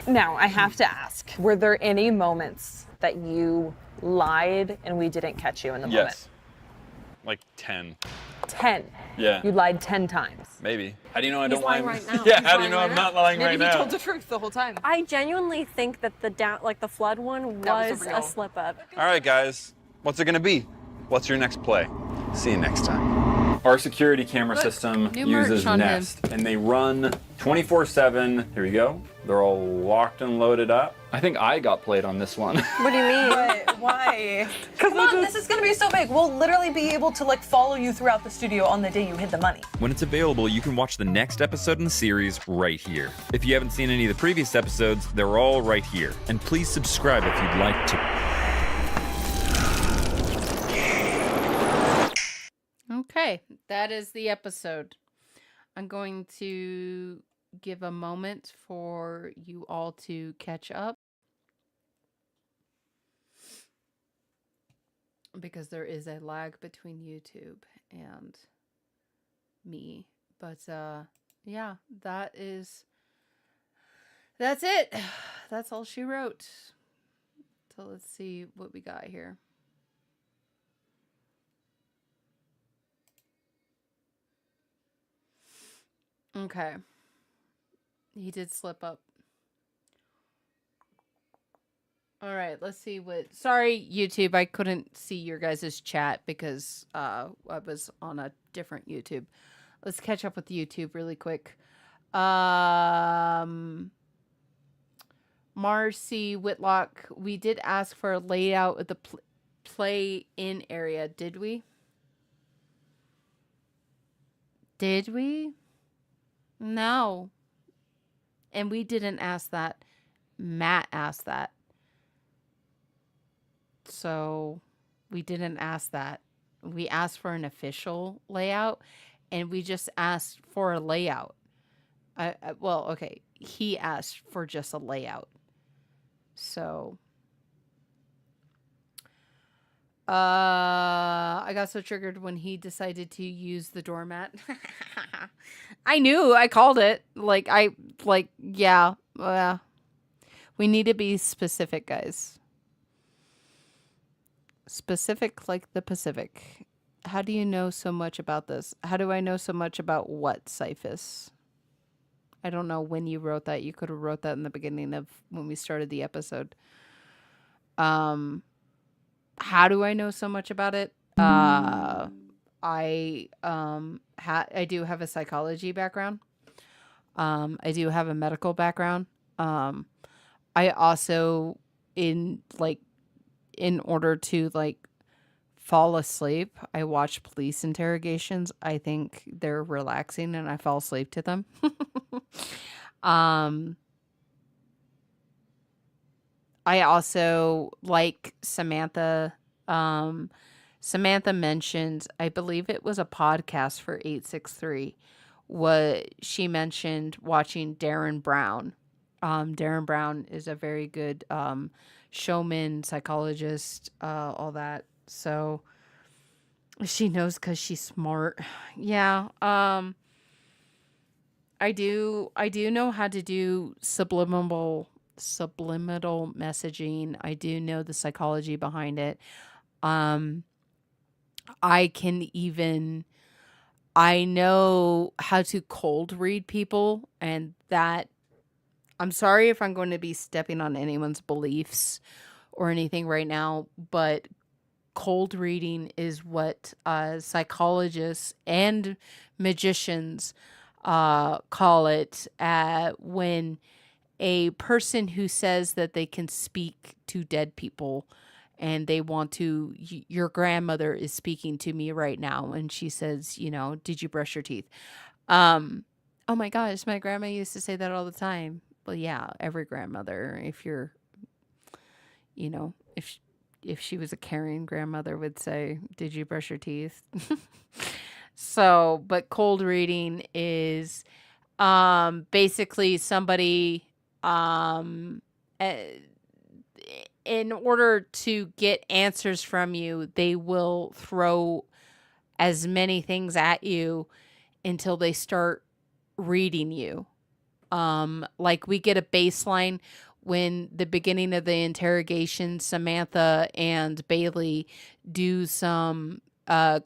Now, I have to ask, were there any moments that you lied and we didn't catch you in the moment? Yes. Like 10. 10. Yeah. You lied 10 times. Maybe. How do you know I don't lie? lying right now. Yeah, He's how do you know lying I'm right not lying Maybe right he now? told the truth the whole time. I genuinely think that the flood one That was was a real- a slip up. All right, guys. What's it going to be? What's your next play? See you next time. Our security camera system new merch uses on him. Nest, and they run 24/7. Here we go. They're all locked and loaded up. I think I got played on this one. What do you mean? Why? Come on, this is gonna be so big. We'll literally be able to like follow you throughout the studio on the day you hid the money. When it's available, you can watch the next episode in the series right here. If you haven't seen any of the previous episodes, they're all right here. And please subscribe if you'd like to. Okay, that is the episode. I'm going to give a moment for you all to catch up because there is a lag between YouTube and me. But yeah, that's it. That's all she wrote. So let's see what we got here. Okay. He did slip up. All right, let's see what... Sorry, YouTube, I couldn't see your guys' chat because I was on a different YouTube. Let's catch up with YouTube really quick. Marcy Whitlock, we did ask for a layout of the play-in area, did we? Did we? No. And we didn't ask that. Matt asked that. So we didn't ask that. We asked for an official layout and we just asked for a layout. Well, okay. He asked for just a layout. So I got so triggered when he decided to use the doormat. I knew, I called it. Yeah. We need to be specific, guys. Specific like the Pacific. How do you know so much about this? How do I know so much about what, Cyphus? I don't know when you wrote that. You could have wrote that in the beginning of when we started the episode. How do I know so much about it? I do have a psychology background. I do have a medical background. I also in order to fall asleep, I watch police interrogations. I think they're relaxing and I fall asleep to them. I also like Samantha Samantha mentioned, I believe it was a podcast for 863, what she mentioned watching Darren Brown. Darren Brown is a very good showman, psychologist, all that. So she knows because she's smart. Yeah. I do know how to do subliminal messaging. I do know the psychology behind it. I know how to cold read people, and that, I'm sorry if I'm going to be stepping on anyone's beliefs or anything right now, but cold reading is what psychologists and magicians call it, when a person who says that they can speak to dead people, and they want to, your grandmother is speaking to me right now, and she says, did you brush your teeth? Oh my gosh, my grandma used to say that all the time. Well, yeah, every grandmother, if you're, if she was a caring grandmother, would say, did you brush your teeth? So, but cold reading is basically somebody, in order to get answers from you, they will throw as many things at you until they start reading you. Like we get a baseline when the beginning of the interrogation, Samantha and Bailey do some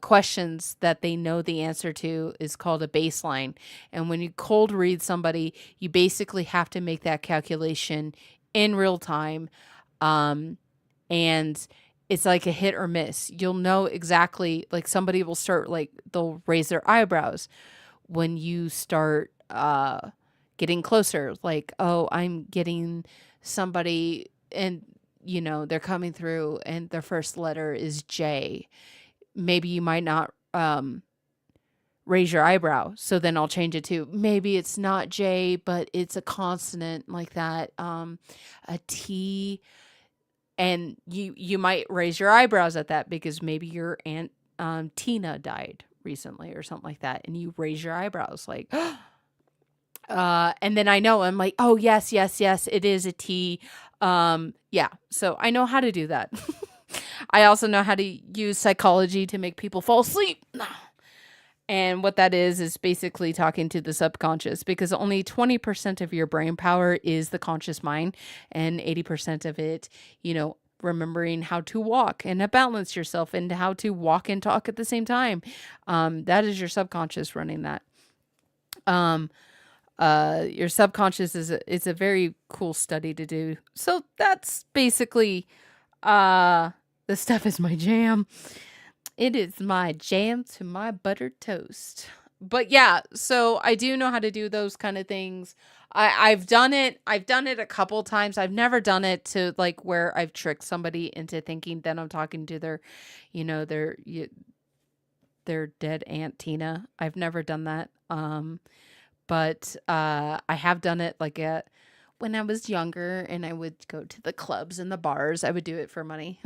questions that they know the answer to, is called a baseline. And when you cold read somebody, you basically have to make that calculation in real time. And it's like a hit or miss. You'll know exactly, like somebody will start, like they'll raise their eyebrows when you start getting closer. Like, oh, I'm getting somebody, and they're coming through and their first letter is J. Maybe you might not raise your eyebrow. So then I'll change it to, maybe it's not J, but it's a consonant like that, a T. And you might raise your eyebrows at that because maybe your Aunt Tina died recently or something like that. And you raise your eyebrows like, and then I'm like, oh, yes, it is a T. Yeah. So I know how to do that. I also know how to use psychology to make people fall asleep. And what that is basically talking to the subconscious, because only 20% of your brain power is the conscious mind, and 80% of it, remembering how to walk and to balance yourself and how to walk and talk at the same time. That is your subconscious running that. Your subconscious is a very cool study to do. So that's basically, this stuff is my jam. It is my jam to my buttered toast. But yeah, so I do know how to do those kind of things. I've done it a couple times. I've never done it to like where I've tricked somebody into thinking that I'm talking to their dead Aunt Tina. I've never done that. But I have done it like when I was younger and I would go to the clubs and the bars. I would do it for money.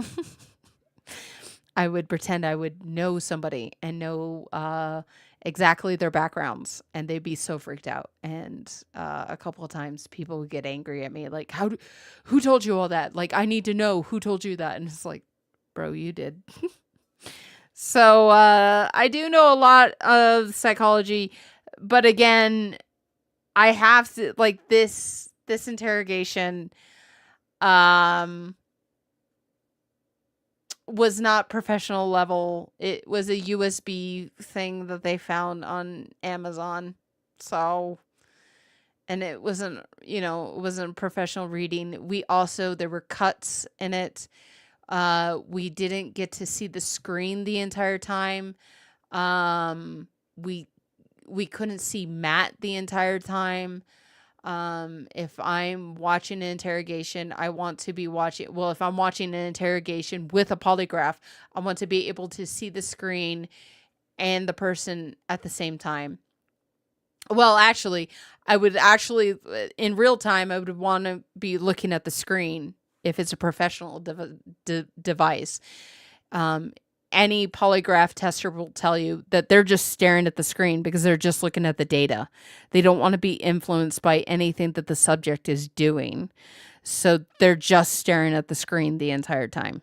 I would pretend I would know somebody and know exactly their backgrounds, and they'd be so freaked out. And a couple of times people would get angry at me, like, who told you all that? Like, I need to know who told you that. And it's like, bro, you did. So I do know a lot of psychology, but again, I have to, like, this interrogation was not professional level. It was a USB thing that they found on Amazon. So, and it wasn't, it wasn't professional reading. There were cuts in it. We didn't get to see the screen the entire time. We couldn't see Matt the entire time. If I'm watching an interrogation, I want to be watching, well, if I'm watching an interrogation with a polygraph, I want to be able to see the screen and the person at the same time. Well, actually, in real time, I would want to be looking at the screen if it's a professional device. Any polygraph tester will tell you that they're just staring at the screen because they're just looking at the data. They don't want to be influenced by anything that the subject is doing. So they're just staring at the screen the entire time.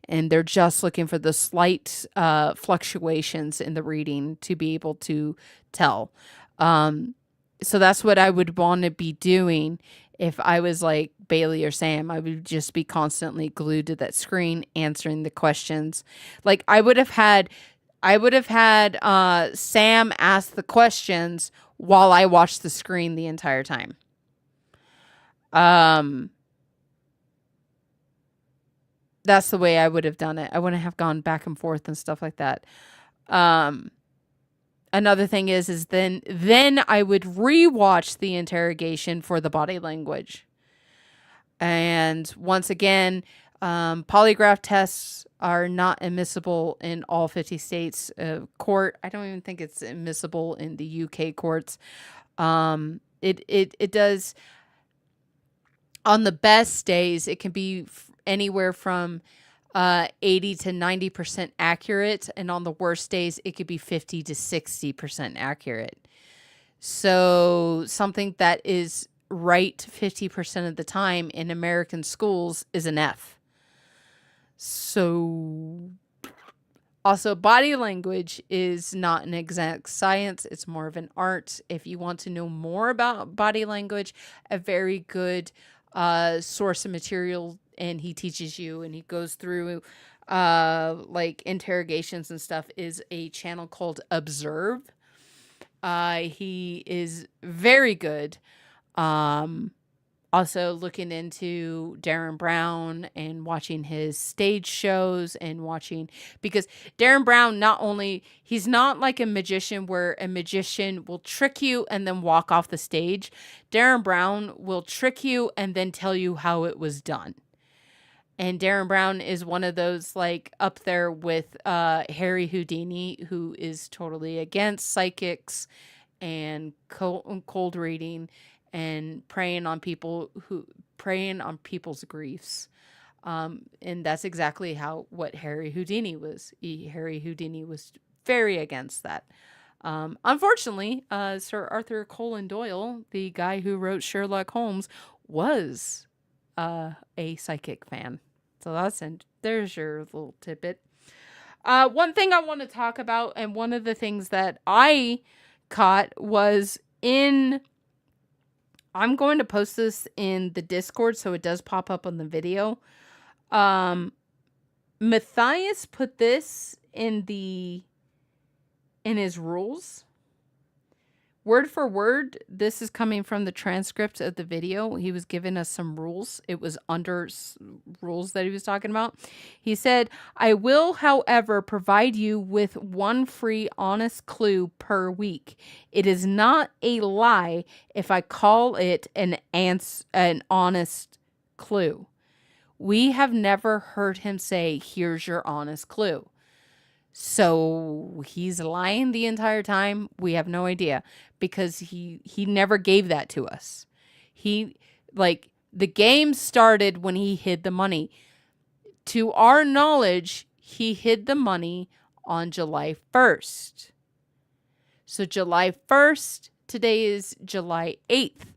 And they're just looking for the slight fluctuations in the reading to be able to tell. So that's what I would want to be doing if I was like Bailey or Sam. I would just be constantly glued to that screen answering the questions. Like I would have had Sam ask the questions while I watched the screen the entire time. That's the way I would have done it. I wouldn't have gone back and forth and stuff like that. Another thing is then I would rewatch the interrogation for the body language. And once again, polygraph tests are not admissible in all 50 states court. I don't even think it's admissible in the UK courts. It does on the best days. It can be anywhere from 80 to 90% accurate, and on the worst days it could be 50 to 60% accurate. So something that is right 50% of the time in American schools is an F. So also, body language is not an exact science. It's more of an art. If you want to know more about body language, a very good source of material, and he teaches you and he goes through like interrogations and stuff, is a channel called Observe. He is very good. Also looking into Darren Brown and watching his stage shows and watching, because Darren Brown, he's not like a magician where a magician will trick you and then walk off the stage. Darren Brown will trick you and then tell you how it was done. And Darren Brown is one of those, like, up there with Harry Houdini, who is totally against psychics and cold reading and preying on people's griefs. And that's exactly what Harry Houdini was. Harry Houdini was very against that. Unfortunately, Sir Arthur Conan Doyle, the guy who wrote Sherlock Holmes, was a psychic fan. So there's your little tidbit. One thing I want to talk about, and one of the things that I caught was I'm going to post this in the Discord so it does pop up on the video. Matthias put this in his rules. Word for word, this is coming from the transcript of the video. He was giving us some rules. It was under rules that he was talking about. He said, I will, however, provide you with one free honest clue per week. It is not a lie if I call it an honest clue. We have never heard him say, here's your honest clue. So he's lying the entire time. We have no idea, because he never gave that to us. The game started when he hid the money. To our knowledge, he hid the money on July 1st. So July 1st, today is July 8th.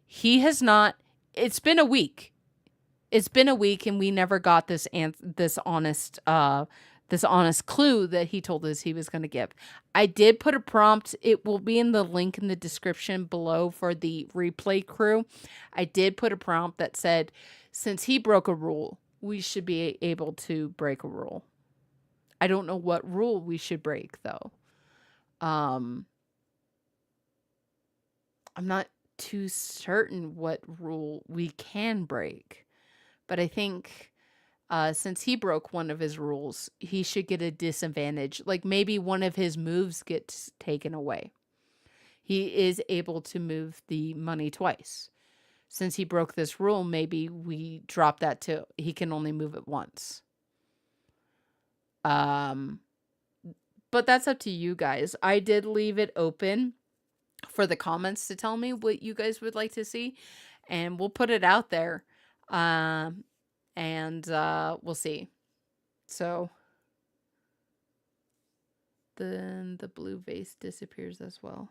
He has not, it's been a week. It's been a week and we never got this honest clue that he told us he was going to give. I did put a prompt. It will be in the link in the description below for the replay crew. I did put a prompt that said, since he broke a rule, we should be able to break a rule. I don't know what rule we should break, though. I'm not too certain what rule we can break. But I think since he broke one of his rules, he should get a disadvantage. Like maybe one of his moves gets taken away. He is able to move the money twice. Since he broke this rule, maybe we drop that to he can only move it once. But that's up to you guys. I did leave it open for the comments to tell me what you guys would like to see, and we'll put it out there. And we'll see. So then the blue vase disappears as well.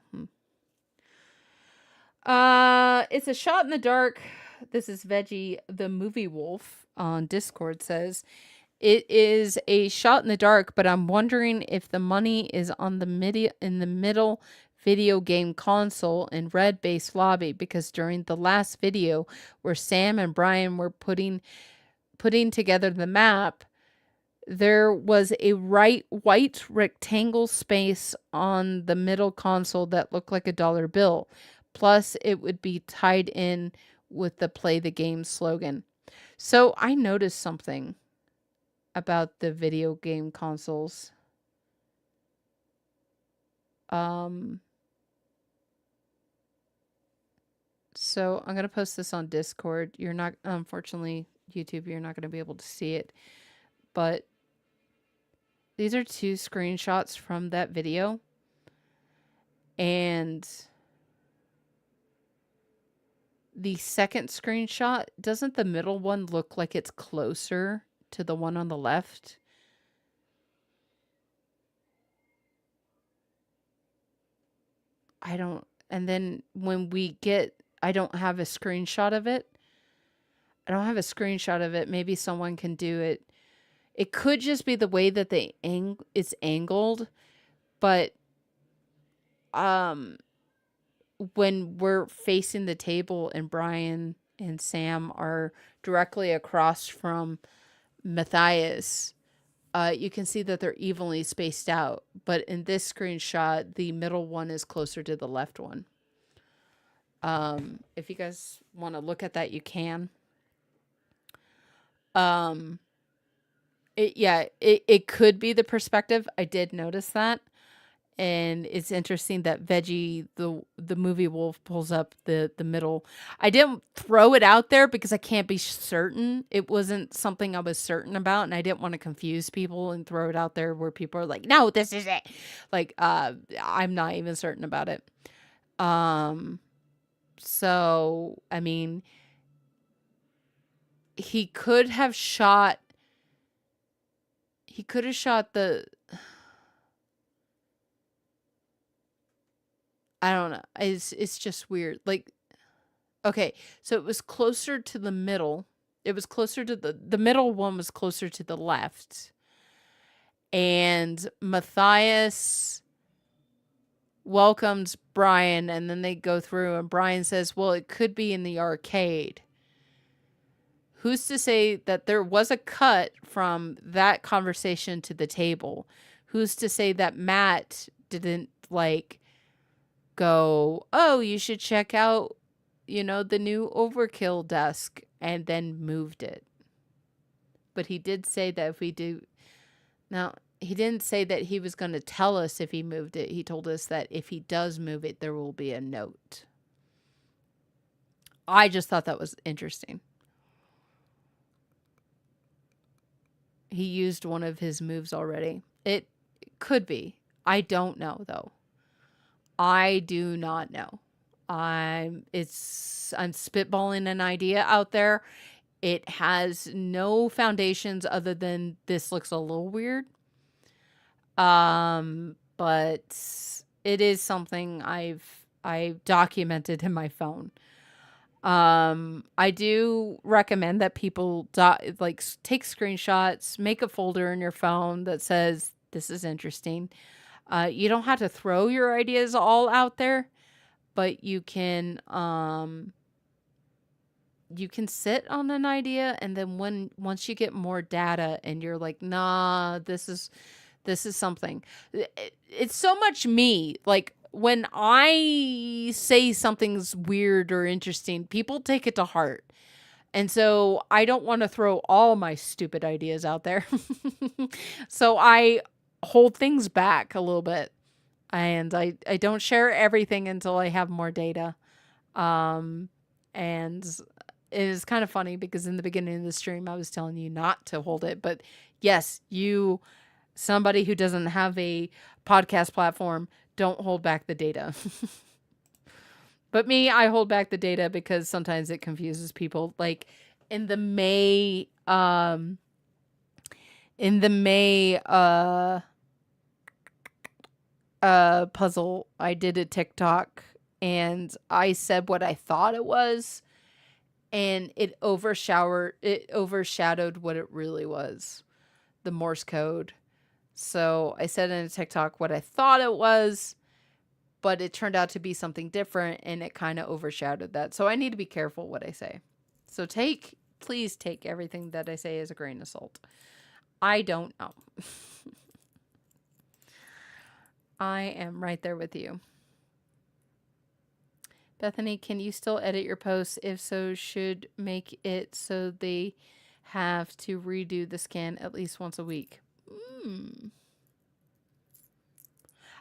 It's a shot in the dark. This is Veggie, the movie wolf on Discord says, it is a shot in the dark, but I'm wondering if the money is on the middle video game console in red base lobby, because during the last video where Sam and Brian were putting together the map, there was a white rectangle space on the middle console that looked like a dollar bill. Plus, it would be tied in with the play the game slogan. So I noticed something about the video game consoles. So I'm going to post this on Discord. You're not, unfortunately, YouTube, you're not going to be able to see it. But these are 2 screenshots from that video. And the second screenshot, doesn't the middle one look like it's closer to the one on the left? And then when we get, I don't have a screenshot of it. Maybe someone can do it. It could just be the way that it's angled, but when we're facing the table and Brian and Sam are directly across from Matthias, you can see that they're evenly spaced out. But in this screenshot, the middle one is closer to the left one. If you guys want to look at that, you can. It could be the perspective. I did notice that. And it's interesting that Veggie, the movie wolf, pulls up the middle. I didn't throw it out there because I can't be certain. It wasn't something I was certain about, and I didn't want to confuse people and throw it out there where people are like, no, this is it. Like, I'm not even certain about it. So, I mean, he could have shot the... I don't know. It's just weird. Like, okay, so it was closer to the middle. It was closer to the middle one was closer to the left. And Matthias welcomes Brian, and then they go through, and Brian says, well, it could be in the arcade. Who's to say that there was a cut from that conversation to the table? Who's to say that Matt didn't, like, go, oh, you should check out, the new Overkill desk, and then moved it. But he did say that if we do... Now, he didn't say that he was going to tell us if he moved it. He told us that if he does move it, there will be a note. I just thought that was interesting. He used one of his moves already. It could be. I don't know, though. I do not know. I'm spitballing an idea out there. It has no foundations other than this looks a little weird. But it is something I've documented in my phone. I do recommend that people take screenshots, make a folder in your phone that says this is interesting. You don't have to throw your ideas all out there, but you can sit on an idea, and then once you get more data and you're like, nah, this is something. It's so much me. Like, when I say something's weird or interesting, people take it to heart. And so I don't want to throw all my stupid ideas out there. So I hold things back a little bit. And I don't share everything until I have more data. And it is kind of funny because in the beginning of the stream, I was telling you not to hold it. But yes, somebody who doesn't have a podcast platform, don't hold back the data. But me, I hold back the data because sometimes it confuses people. Like in the May puzzle. I did a TikTok and I said what I thought it was, and it overshadowed what it really was, the Morse code. So I said in a TikTok what I thought it was, but it turned out to be something different, and it kind of overshadowed that. So I need to be careful what I say. So please take everything that I say as a grain of salt. I don't know. I am right there with you. Bethany, can you still edit your posts? If so, should make it so they have to redo the scan at least once a week.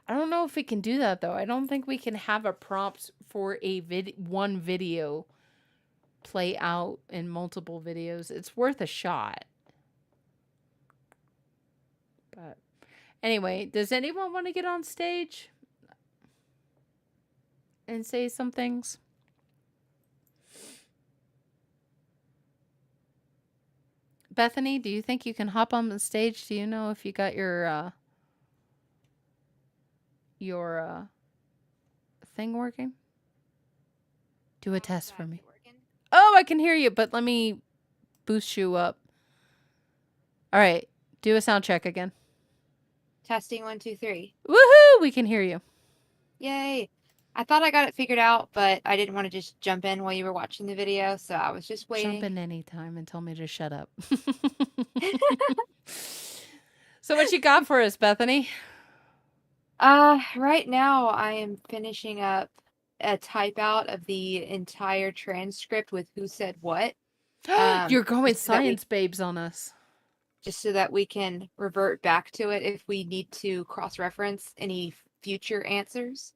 I don't know if we can do that, though. I don't think we can have a prompt for one video play out in multiple videos. It's worth a shot. But anyway, does anyone want to get on stage and say some things? Bethany, do you think you can hop on the stage? Do you know if you got your thing working? Do a test for me. Oh, I can hear you, but let me boost you up. All right, do a sound check again. Testing 1, 2, 3. Woohoo! We can hear you. Yay! I thought I got it figured out, but I didn't want to just jump in while you were watching the video, so I was just waiting. Jump in anytime and tell me to shut up. So what you got for us, Bethany? Right now I am finishing up a type out of the entire transcript with who said what. You're going just so that science babes on us. just so that we can revert back to it if we need to cross-reference any future answers.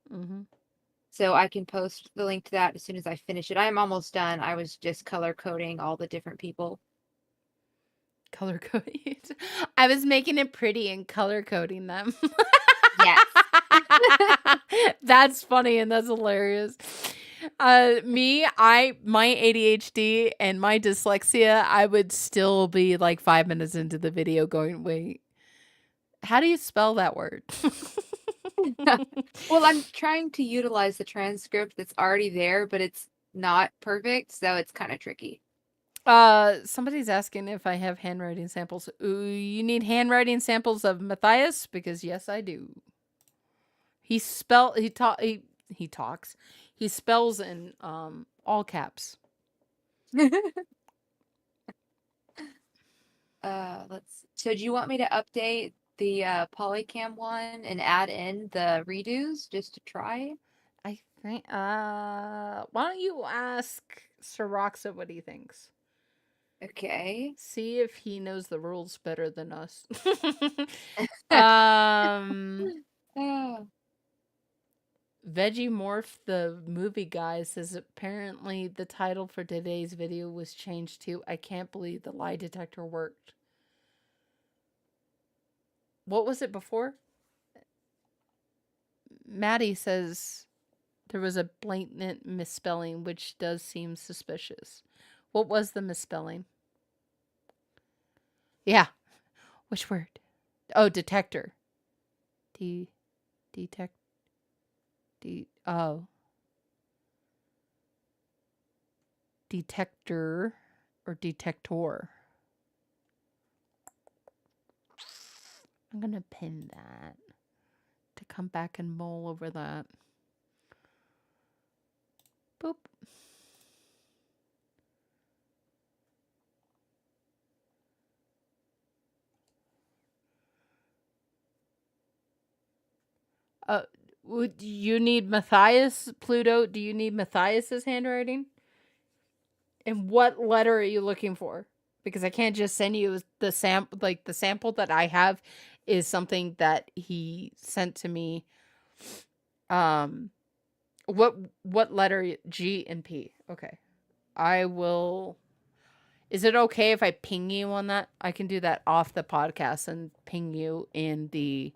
So I can post the link to that as soon as I finish it. I am almost done. I was just color coding all the different people. Color coding. I was making it pretty and color coding them. Yes. That's funny and that's hilarious. My ADHD and my dyslexia, I would still be like 5 minutes into the video going, wait, how do you spell that word? Well, I'm trying to utilize the transcript that's already there, but it's not perfect, so it's kind of tricky. Somebody's asking if I have handwriting samples. Ooh, you need handwriting samples of Matthias? Because yes, I do. He spells in all caps. So do you want me to update the Polycam one and add in the redos just to try? I think why don't you ask Siraxa what he thinks? Okay. See if he knows the rules better than us. Vegemorph, the movie guy, says apparently the title for today's video was changed to I can't believe the lie detector worked. What was it before? Maddie says there was a blatant misspelling, which does seem suspicious. What was the misspelling? Yeah. Which word? Oh, detector. Detector or detector. I'm going to pin that to come back and mull over that. Boop. Would you need Matthias, Pluto? Do you need Matthias's handwriting? And what letter are you looking for? Because I can't just send you the sample. Like the sample that I have is something that he sent to me. What letter? G and P. Okay, I will. Is it okay if I ping you on that? I can do that off the podcast and ping you in the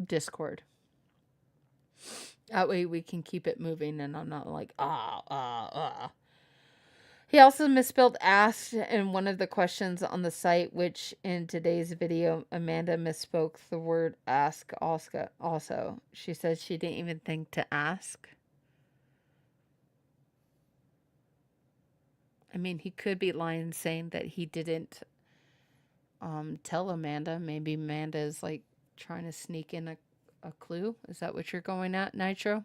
Discord. That way we can keep it moving and I'm not like, He also misspelled asked in one of the questions on the site, which in today's video, Amanda misspoke the word ask also. She said she didn't even think to ask. I mean, he could be lying saying that he didn't tell Amanda. Maybe Amanda is like trying to sneak in a clue. Is that what you're going at, Nitro?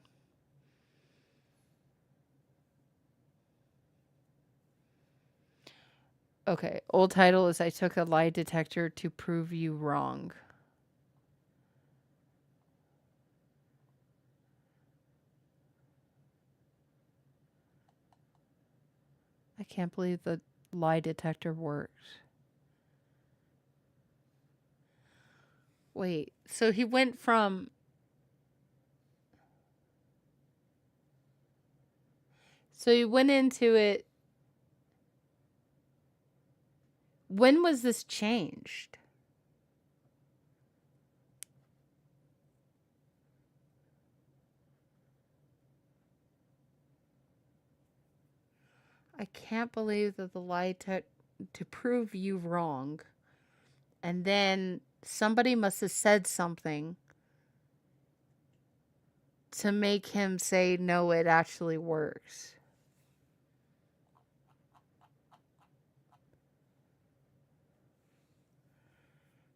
Okay, old title is I took a lie detector to prove you wrong. I can't believe the lie detector works. Wait, so he went from... So he went into it... When was this changed? I can't believe that the lie to prove you wrong. And then somebody must have said something to make him say, no, it actually works.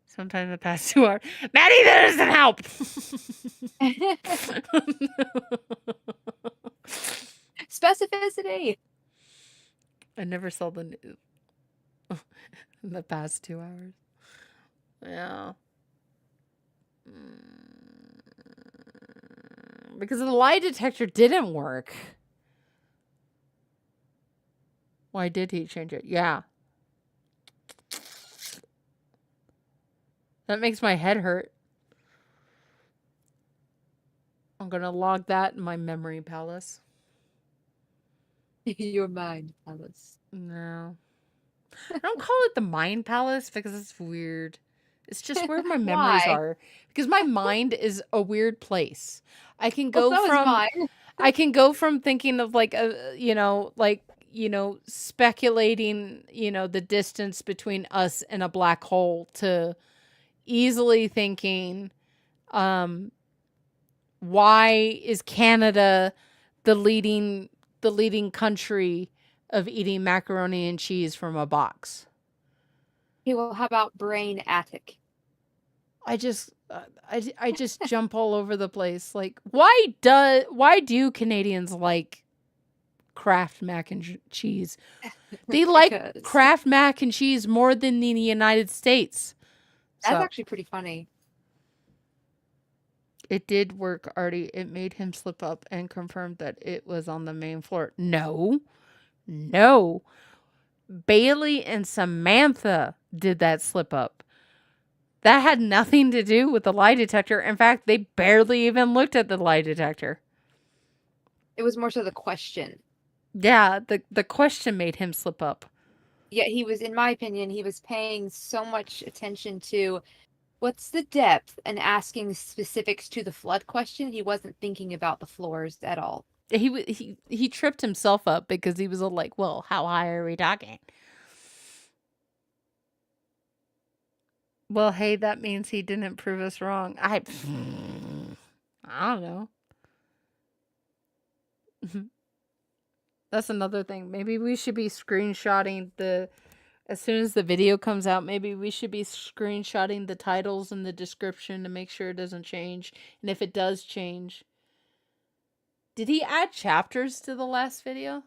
Sometime in the past 2 hours. Maddie, that doesn't help! Specificity! I never saw the news in the past 2 hours. Yeah. Because the lie detector didn't work. Why did he change it? Yeah. That makes my head hurt. I'm gonna log that in my memory palace. Your mind palace. No. I don't call it the mind palace because it's weird. It's just where my memories Why? are. Because my mind is a weird place. I can Well, go so is from mine. I can go from thinking of like speculating, the distance between us and a black hole to easily thinking, why is Canada the leading country of eating macaroni and cheese from a box? Okay, well, how about brain attic? I just jump all over the place. Like, why do Canadians like Kraft mac and cheese? They like Because Kraft mac and cheese more than the United States. that's So, actually pretty funny. it did work, Artie. It made him slip up and confirmed that it was on the main floor. No. Bailey and Samantha did that slip up. That had nothing to do with the lie detector. In fact, they barely even looked at the lie detector. It was more so the question. Yeah, the question made him slip up. Yet he was, in my opinion, he was paying so much attention to what's the depth and asking specifics to the flood question. He wasn't thinking about the floors at all. He tripped himself up because he was all like, well, how high are we talking? Well, hey, that means he didn't prove us wrong. I don't know. That's another thing. Maybe we should be screenshotting as soon as the video comes out, maybe we should be screenshotting the titles and the description to make sure it doesn't change. And if it does change, did he add chapters to the last video?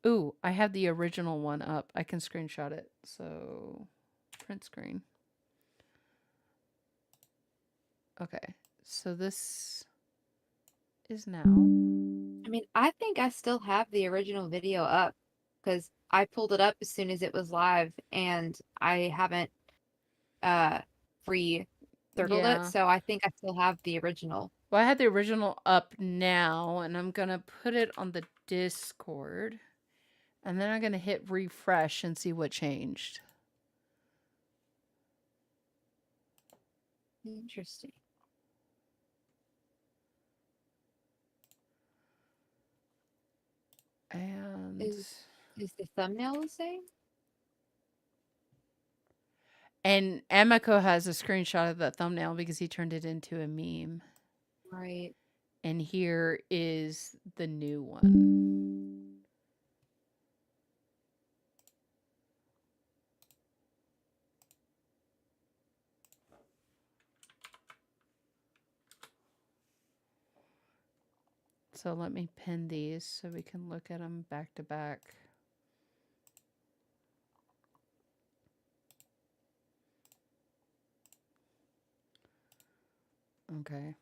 Ooh, I have the original one up. I can screenshot it. So, print screen. Okay, so this is now. I mean, I think I still have the original video up because I pulled it up as soon as it was live and I haven't re-circled it. So I think I still have the original. Well, I had the original up now and I'm going to put it on the Discord. And then I'm going to hit refresh and see what changed. Interesting. Is the thumbnail the same? And Emiko has a screenshot of that thumbnail because he turned it into a meme. Right. And here is the new one. So let me pin these so we can look at them back to back. Okay.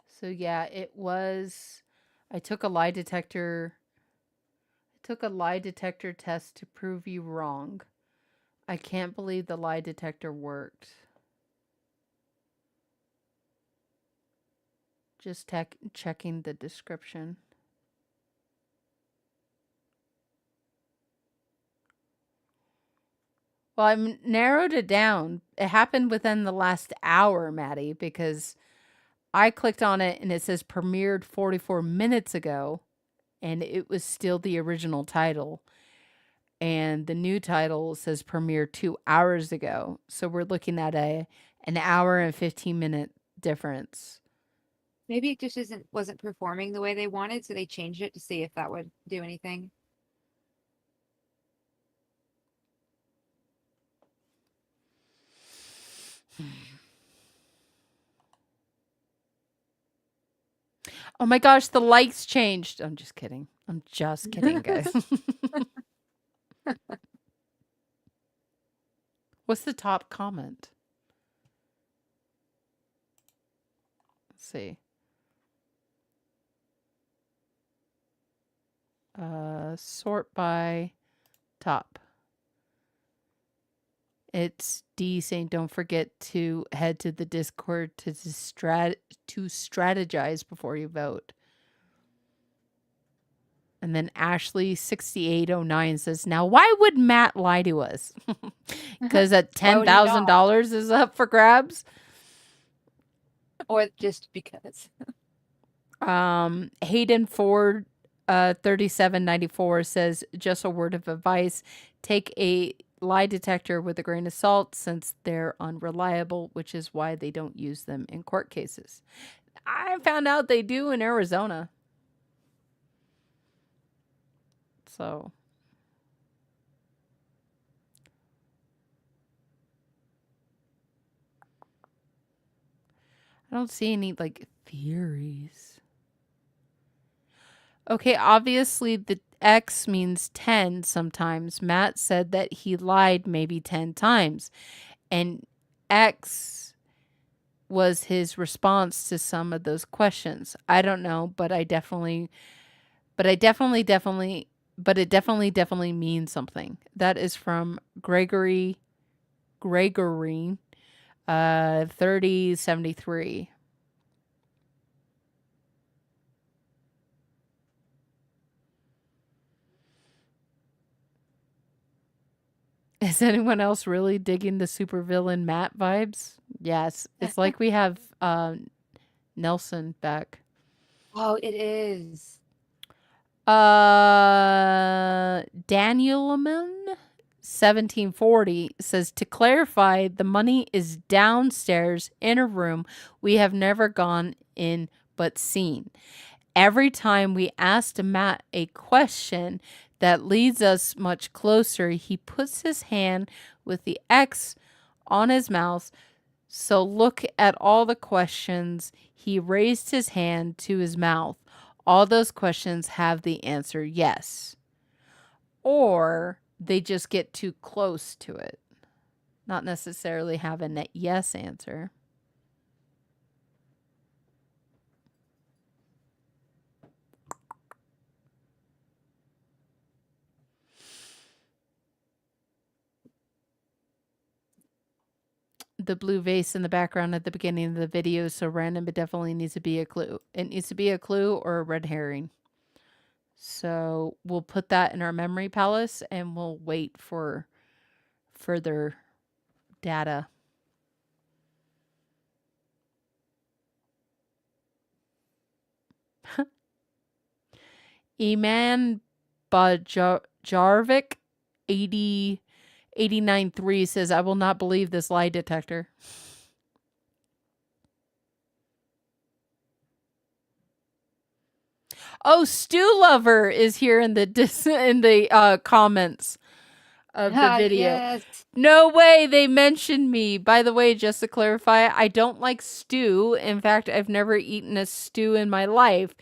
So yeah, it was, I took a lie detector test to prove you wrong. I can't believe the lie detector worked. Just checking the description. Well, I've narrowed it down. It happened within the last hour, Maddie, because I clicked on it and it says premiered 44 minutes ago, and it was still the original title. And the new title says premiered 2 hours ago. So we're looking at an hour and 15-minute difference. Maybe it just wasn't performing the way they wanted, so they changed it to see if that would do anything. Oh my gosh, the lights changed. I'm just kidding. I'm just kidding, guys. What's the top comment? Let's see. Sort by top. It's D saying, don't forget to head to the Discord to strategize before you vote. And then Ashley6809 says, now why would Matt lie to us? Because that $10,000 is up for grabs? Or just because. Hayden Ford 3794 says, just a word of advice. Take a lie detector with a grain of salt since they're unreliable, which is why they don't use them in court cases. I found out they do in Arizona. So I don't see any like theories. Okay, obviously the X means 10 sometimes. Matt said that he lied maybe 10 times. And X was his response to some of those questions. I don't know, but it definitely means something. That is from Gregory 3073. Is anyone else really digging the supervillain Matt vibes? Yes. It's like we have Nelson back. Oh, it is. Danielman 1740 says, to clarify, the money is downstairs in a room we have never gone in but seen. Every time we asked Matt a question that leads us much closer, he puts his hand with the X on his mouth. So look at all the questions. He raised his hand to his mouth. All those questions have the answer yes. Or they just get too close to it. Not necessarily have a yes answer. The blue vase in the background at the beginning of the video is so random, it definitely needs to be a clue. It needs to be a clue or a red herring. So we'll put that in our memory palace and we'll wait for further data. Eman Jarvik 8089.3 says, I will not believe this lie detector. Oh, Stew Lover is here in the comments of the video. Yes. No way they mentioned me. By the way, just to clarify, I don't like stew. In fact, I've never eaten a stew in my life.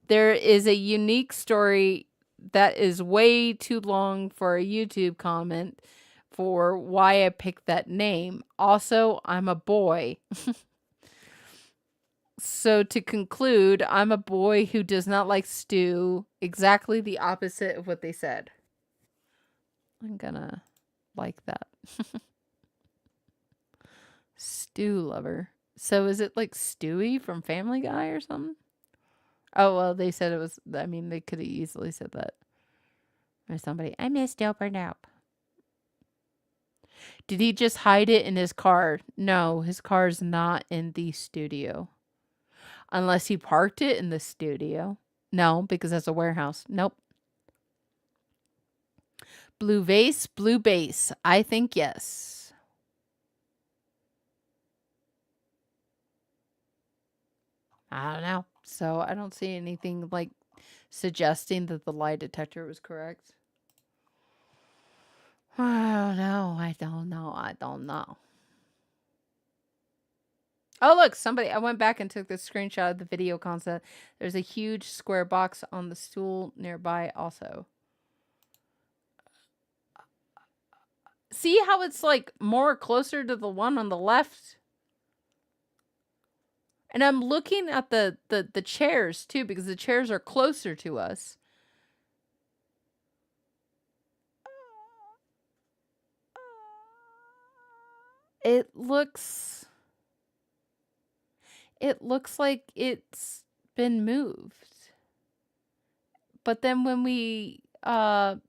There is a unique story that is way too long for a YouTube comment for why I picked that name. Also, I'm a boy. So to conclude, I'm a boy who does not like stew. Exactly the opposite of what they said. I'm gonna like that. Stew Lover. So is it like Stewie from Family Guy or something? Oh, well, they said it was, I mean, they could have easily said that. Or somebody, I miss Dope or Nope. Did he just hide it in his car? No, his car is not in the studio. Unless he parked it in the studio. No, because that's a warehouse. Nope. Blue vase, blue base. I think yes. I don't know. So I don't see anything like suggesting that the lie detector was correct. I don't know. I don't know. I don't know. Oh, look, I went back and took the screenshot of the video concept. There's a huge square box on the stool nearby also. See how it's like more closer to the one on the left? And I'm looking at the chairs too, because the chairs are closer to us. It looks like it's been moved. But then when we Veggie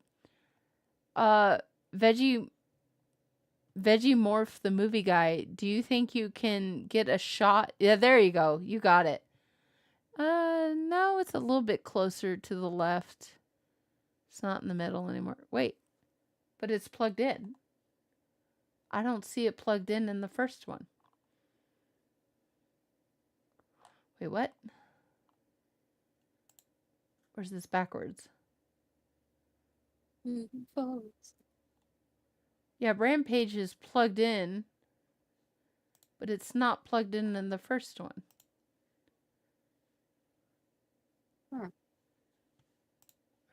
Morph the movie guy, do you think you can get a shot? Yeah, there you go. You got it. No, it's a little bit closer to the left. It's not in the middle anymore. Wait. But it's plugged in. I don't see it plugged in the first one. Wait, what? Where's this backwards? Yeah, Rampage is plugged in, but it's not plugged in the first one. Huh.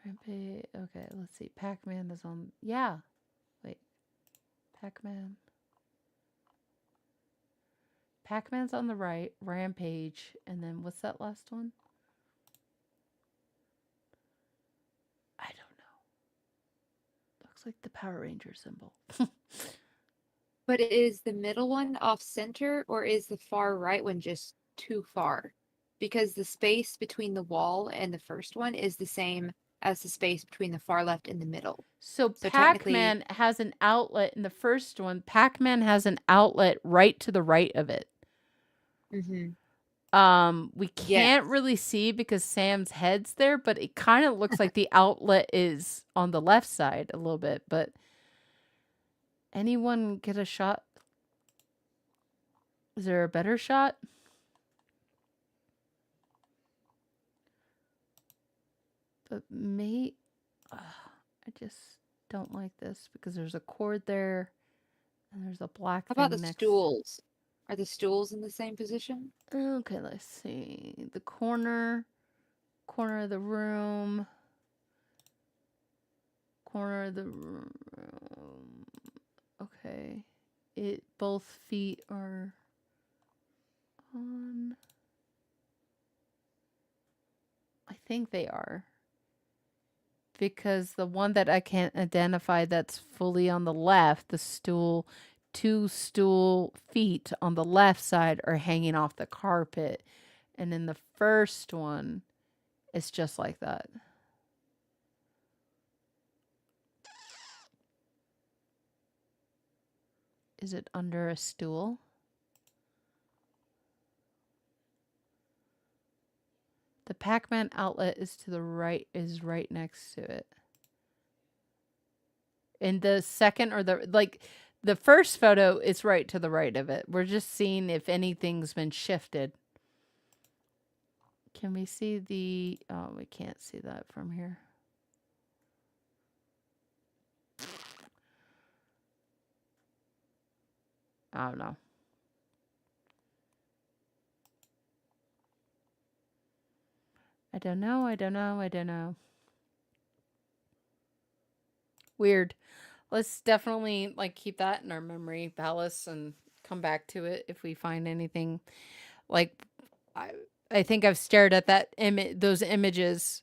Rampage, okay, let's see. Pac-Man is on, yeah. Wait, Pac-Man. Pac-Man's on the right, Rampage, and then what's that last one? I don't know. Looks like the Power Ranger symbol. But is the middle one off center, or is the far right one just too far? Because the space between the wall and the first one is the same as the space between the far left and the middle. So Pac-Man has an outlet in the first one. Pac-Man has an outlet right to the right of it. We can't really see because Sam's head's there, but it kind of looks like the outlet is on the left side a little bit. But anyone get a shot? Is there a better shot? But I just don't like this because there's a cord there and there's a black How thing about the next. stools? Are the stools in the same position? Okay, let's see. The corner of the room. Corner of the room. Okay. Both feet are on. I think they are. Because the one that I can't identify that's fully on the left, the stool, 2 stool feet on the left side are hanging off the carpet. And in the first one, it's just like that. Is it under a stool? The Pac-Man outlet is to the right, is right next to it. In the second or the first photo is right to the right of it. We're just seeing if anything's been shifted. Can we see the... Oh, we can't see that from here. I don't know. I don't know. Weird. Let's definitely keep that in our memory palace and come back to it if we find anything. I think I've stared at those images.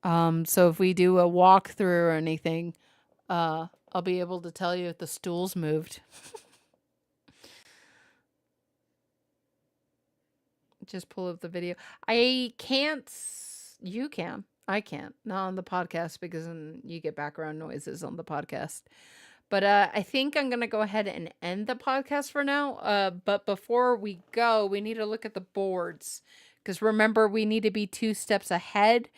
So if we do a walkthrough or anything, I'll be able to tell you if the stools moved. Just pull up the video. I can't. You can. I can't. Not on the podcast because then you get background noises on the podcast. But I think I'm going to go ahead and end the podcast for now. But before we go, we need to look at the boards. Because remember, we need to be 2 steps ahead.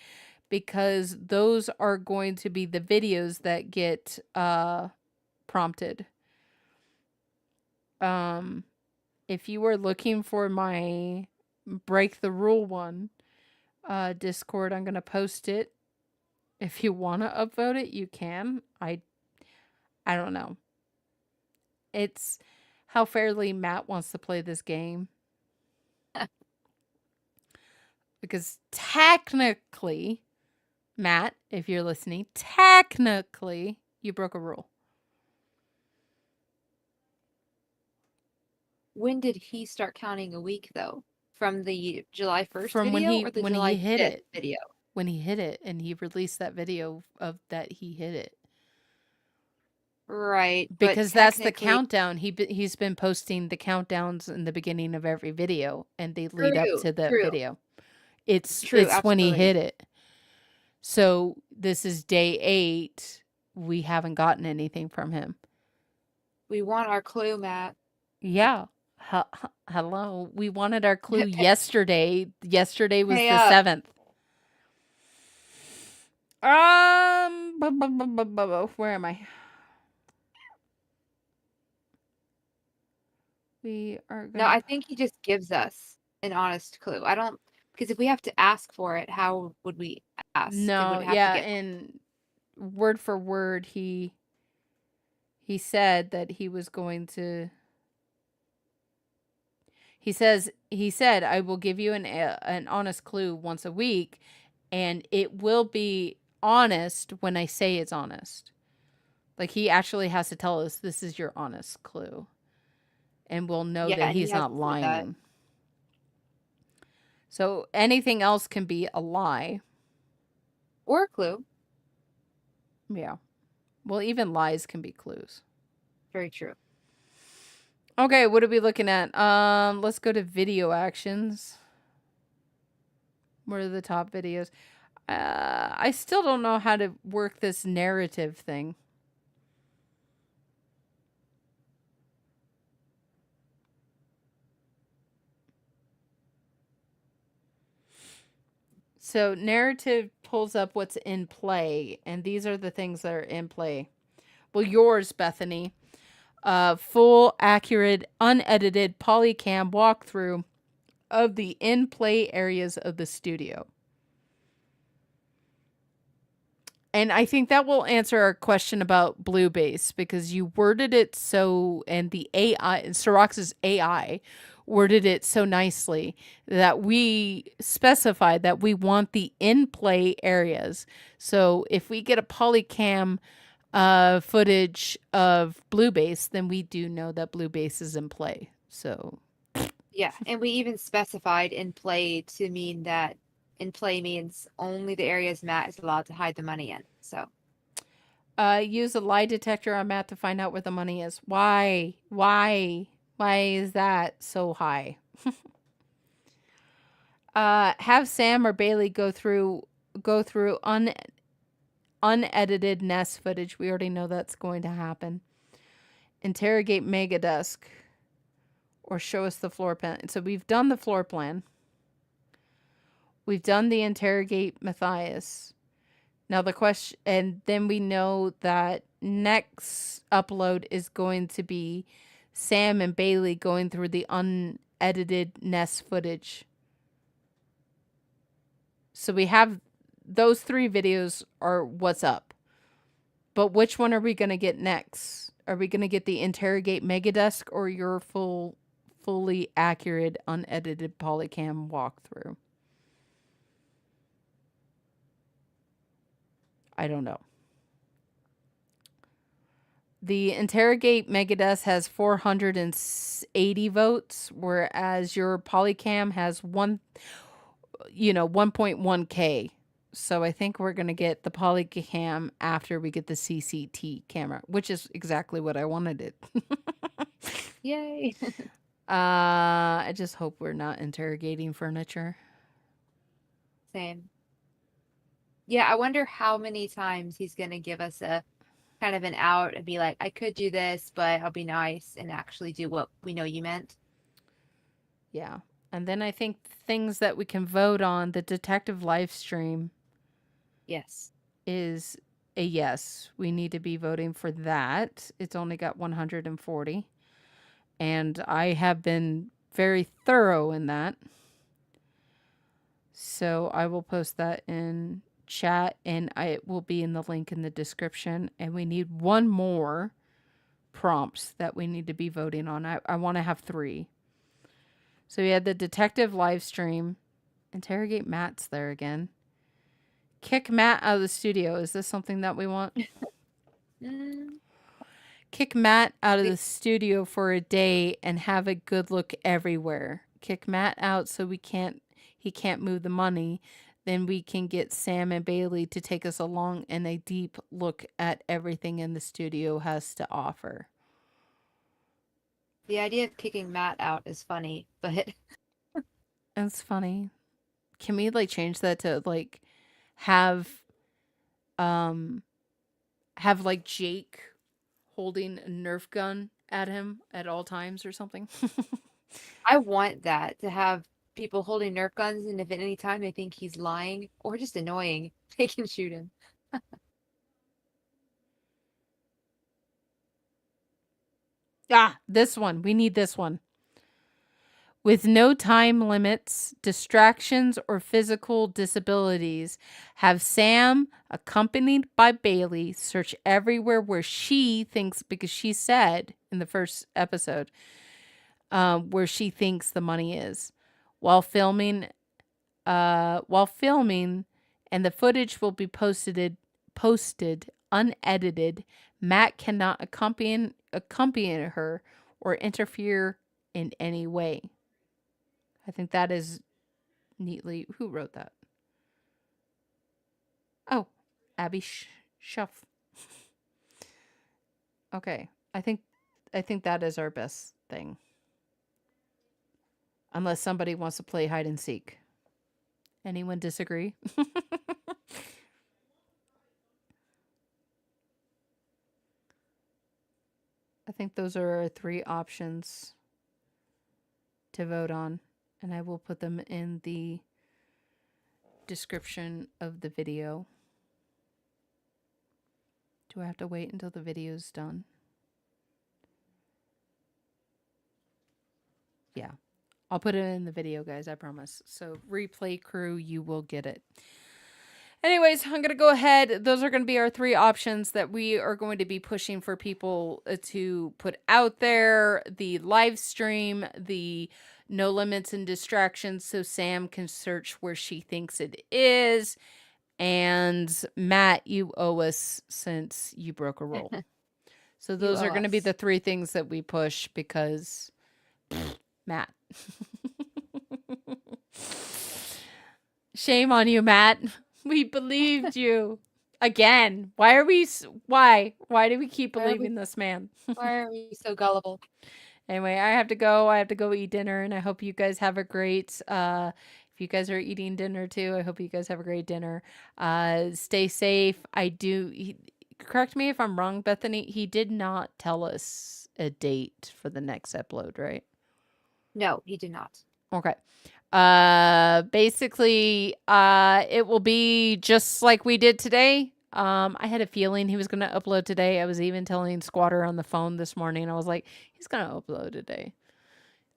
Because those are going to be the videos that get prompted. If you were looking for my break the rule one, Discord, I'm going to post it. If you want to upvote it, you can. I don't know. It's how fairly Matt wants to play this game. Because technically, Matt, if you're listening, technically, you broke a rule. When did he start counting a week, though? From the July 1st From video or the when July he hit 5th it. video? When he hit it and he released that video of that he hit it. Right. Because that's the countdown. He's been posting the countdowns in the beginning of every video and they lead up to the video. It's when he hit it. So this is day 8. We haven't gotten anything from him. We want our clue, Matt. Yeah. Hello. We wanted our clue yesterday. Yesterday was the 7th. Where am I? We are gonna... No, I think he just gives us an honest clue. I don't, because if we have to ask for it, how would we ask? No, yeah, and word for word, he said that he was going to... He said, I will give you an honest clue once a week, and it will be honest when I say it's honest. Like, he actually has to tell us this is your honest clue. And we'll know that he's not lying. So anything else can be a lie. Or a clue. Yeah. Well, even lies can be clues. Very true. Okay, what are we looking at? Let's go to video actions. What are the top videos? I still don't know how to work this narrative thing. So narrative pulls up what's in play, and these are the things that are in play. Well, yours, Bethany. Full, accurate, unedited polycam walkthrough of the in-play areas of the studio. And I think that will answer our question about Blue Base, because you worded it so, and the AI, Sorox's AI, worded it so nicely that we specified that we want the in-play areas. So if we get a polycam footage of Blue Base, then we do know that Blue Base is in play. So yeah, and we even specified in play to mean that in play means only the areas Matt is allowed to hide the money in. So use a lie detector on Matt to find out where the money is. Why is that so high? Have Sam or Bailey go through unedited nest footage. We already know that's going to happen. Interrogate Megadesk. Or show us the floor plan. So we've done the floor plan. We've done the interrogate Matthias. Now the question, and then we know that next upload is going to be Sam and Bailey going through the unedited Nest footage. So we have those 3 videos are what's up. But which one are we going to get next? Are we going to get the Interrogate Megadesk or your fully accurate unedited Polycam walkthrough? I don't know. The Interrogate Megadesk has 480 votes, whereas your Polycam has 1.1K. So I think we're going to get the Polycam after we get the CCT camera, which is exactly what I wanted it. Yay. I just hope we're not interrogating furniture. Same. Yeah, I wonder how many times he's going to give us a kind of an out and be like, I could do this, but I'll be nice and actually do what we know you meant. Yeah. And then I think things that we can vote on, the detective live stream. Yes. Is a yes. We need to be voting for that. It's only got 140. And I have been very thorough in that. So I will post that in chat and it will be in the link in the description. And we need one more prompt that we need to be voting on. I want to have 3. So we had the detective live stream. Interrogate Matt's there again. Kick Matt out of the studio. Is this something that we want? Kick Matt out of the studio for a day and have a good look everywhere. Kick Matt out so he can't move the money. Then we can get Sam and Bailey to take us along in a deep look at everything in the studio has to offer. The idea of kicking Matt out is funny, but it's funny. Can we change that to have like Jake holding a Nerf gun at him at all times or something? I want that, to have people holding Nerf guns, and if at any time they think he's lying or just annoying, they can shoot him. This one. We need this one. With no time limits, distractions, or physical disabilities, have Sam, accompanied by Bailey, search everywhere where she thinks, because she said in the first episode, where she thinks the money is, while filming, and the footage will be posted unedited. Matt cannot accompany her or interfere in any way. I think that is neatly. Who wrote that? Oh, Abby Schuff. Okay, I think that is our best thing. Unless somebody wants to play hide and seek. Anyone disagree? I think those are our 3 options to vote on. And I will put them in the description of the video. Do I have to wait until the video is done? Yeah. I'll put it in the video, guys, I promise. So, replay crew, you will get it. Anyways, I'm going to go ahead. Those are going to be our 3 options that we are going to be pushing for people to put out there. The live stream, the no limits and distractions so Sam can search where she thinks it is. And Matt, you owe us since you broke a rule. So those are going to be the 3 things that we push because Matt. Shame on you, Matt. We believed you. Again. Why? Why do we keep believing this man? Why are we so gullible? Anyway, I have to go. I have to go eat dinner, and I hope you guys have a great, if you guys are eating dinner too, I hope you guys have a great dinner. Stay safe. Correct me if I'm wrong, Bethany, he did not tell us a date for the next upload, right? No, he did not. Okay. Basically, it will be just like we did today. I had a feeling he was going to upload today. I was even telling Squatter on the phone this morning. I was like, he's going to upload today.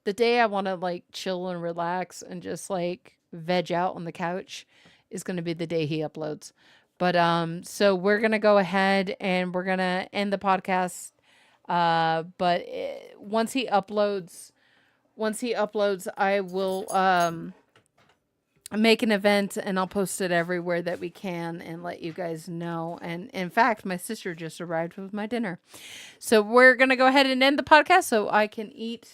The day I want to like chill and relax and just like veg out on the couch is going to be the day he uploads. But so we're going to go ahead and we're going to end the podcast. But once he uploads, I will make an event and I'll post it everywhere that we can and let you guys know. And in fact, my sister just arrived with my dinner. So we're going to go ahead and end the podcast so I can eat.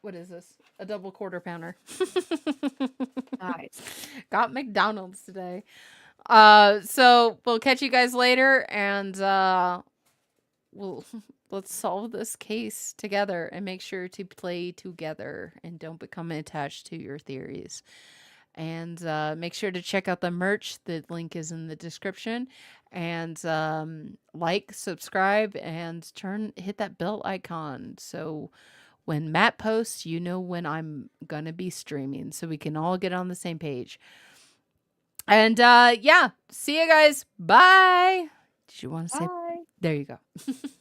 What is this? A double quarter pounder. Nice. Got McDonald's today. So we'll catch you guys later and let's solve this case together and make sure to play together and don't become attached to your theories. And make sure to check out the merch. The link is in the description. And like, subscribe, and hit that bell icon. So when Matt posts, you know when I'm going to be streaming. So we can all get on the same page. And yeah, see you guys. Bye. Did you want to say? Bye. There you go.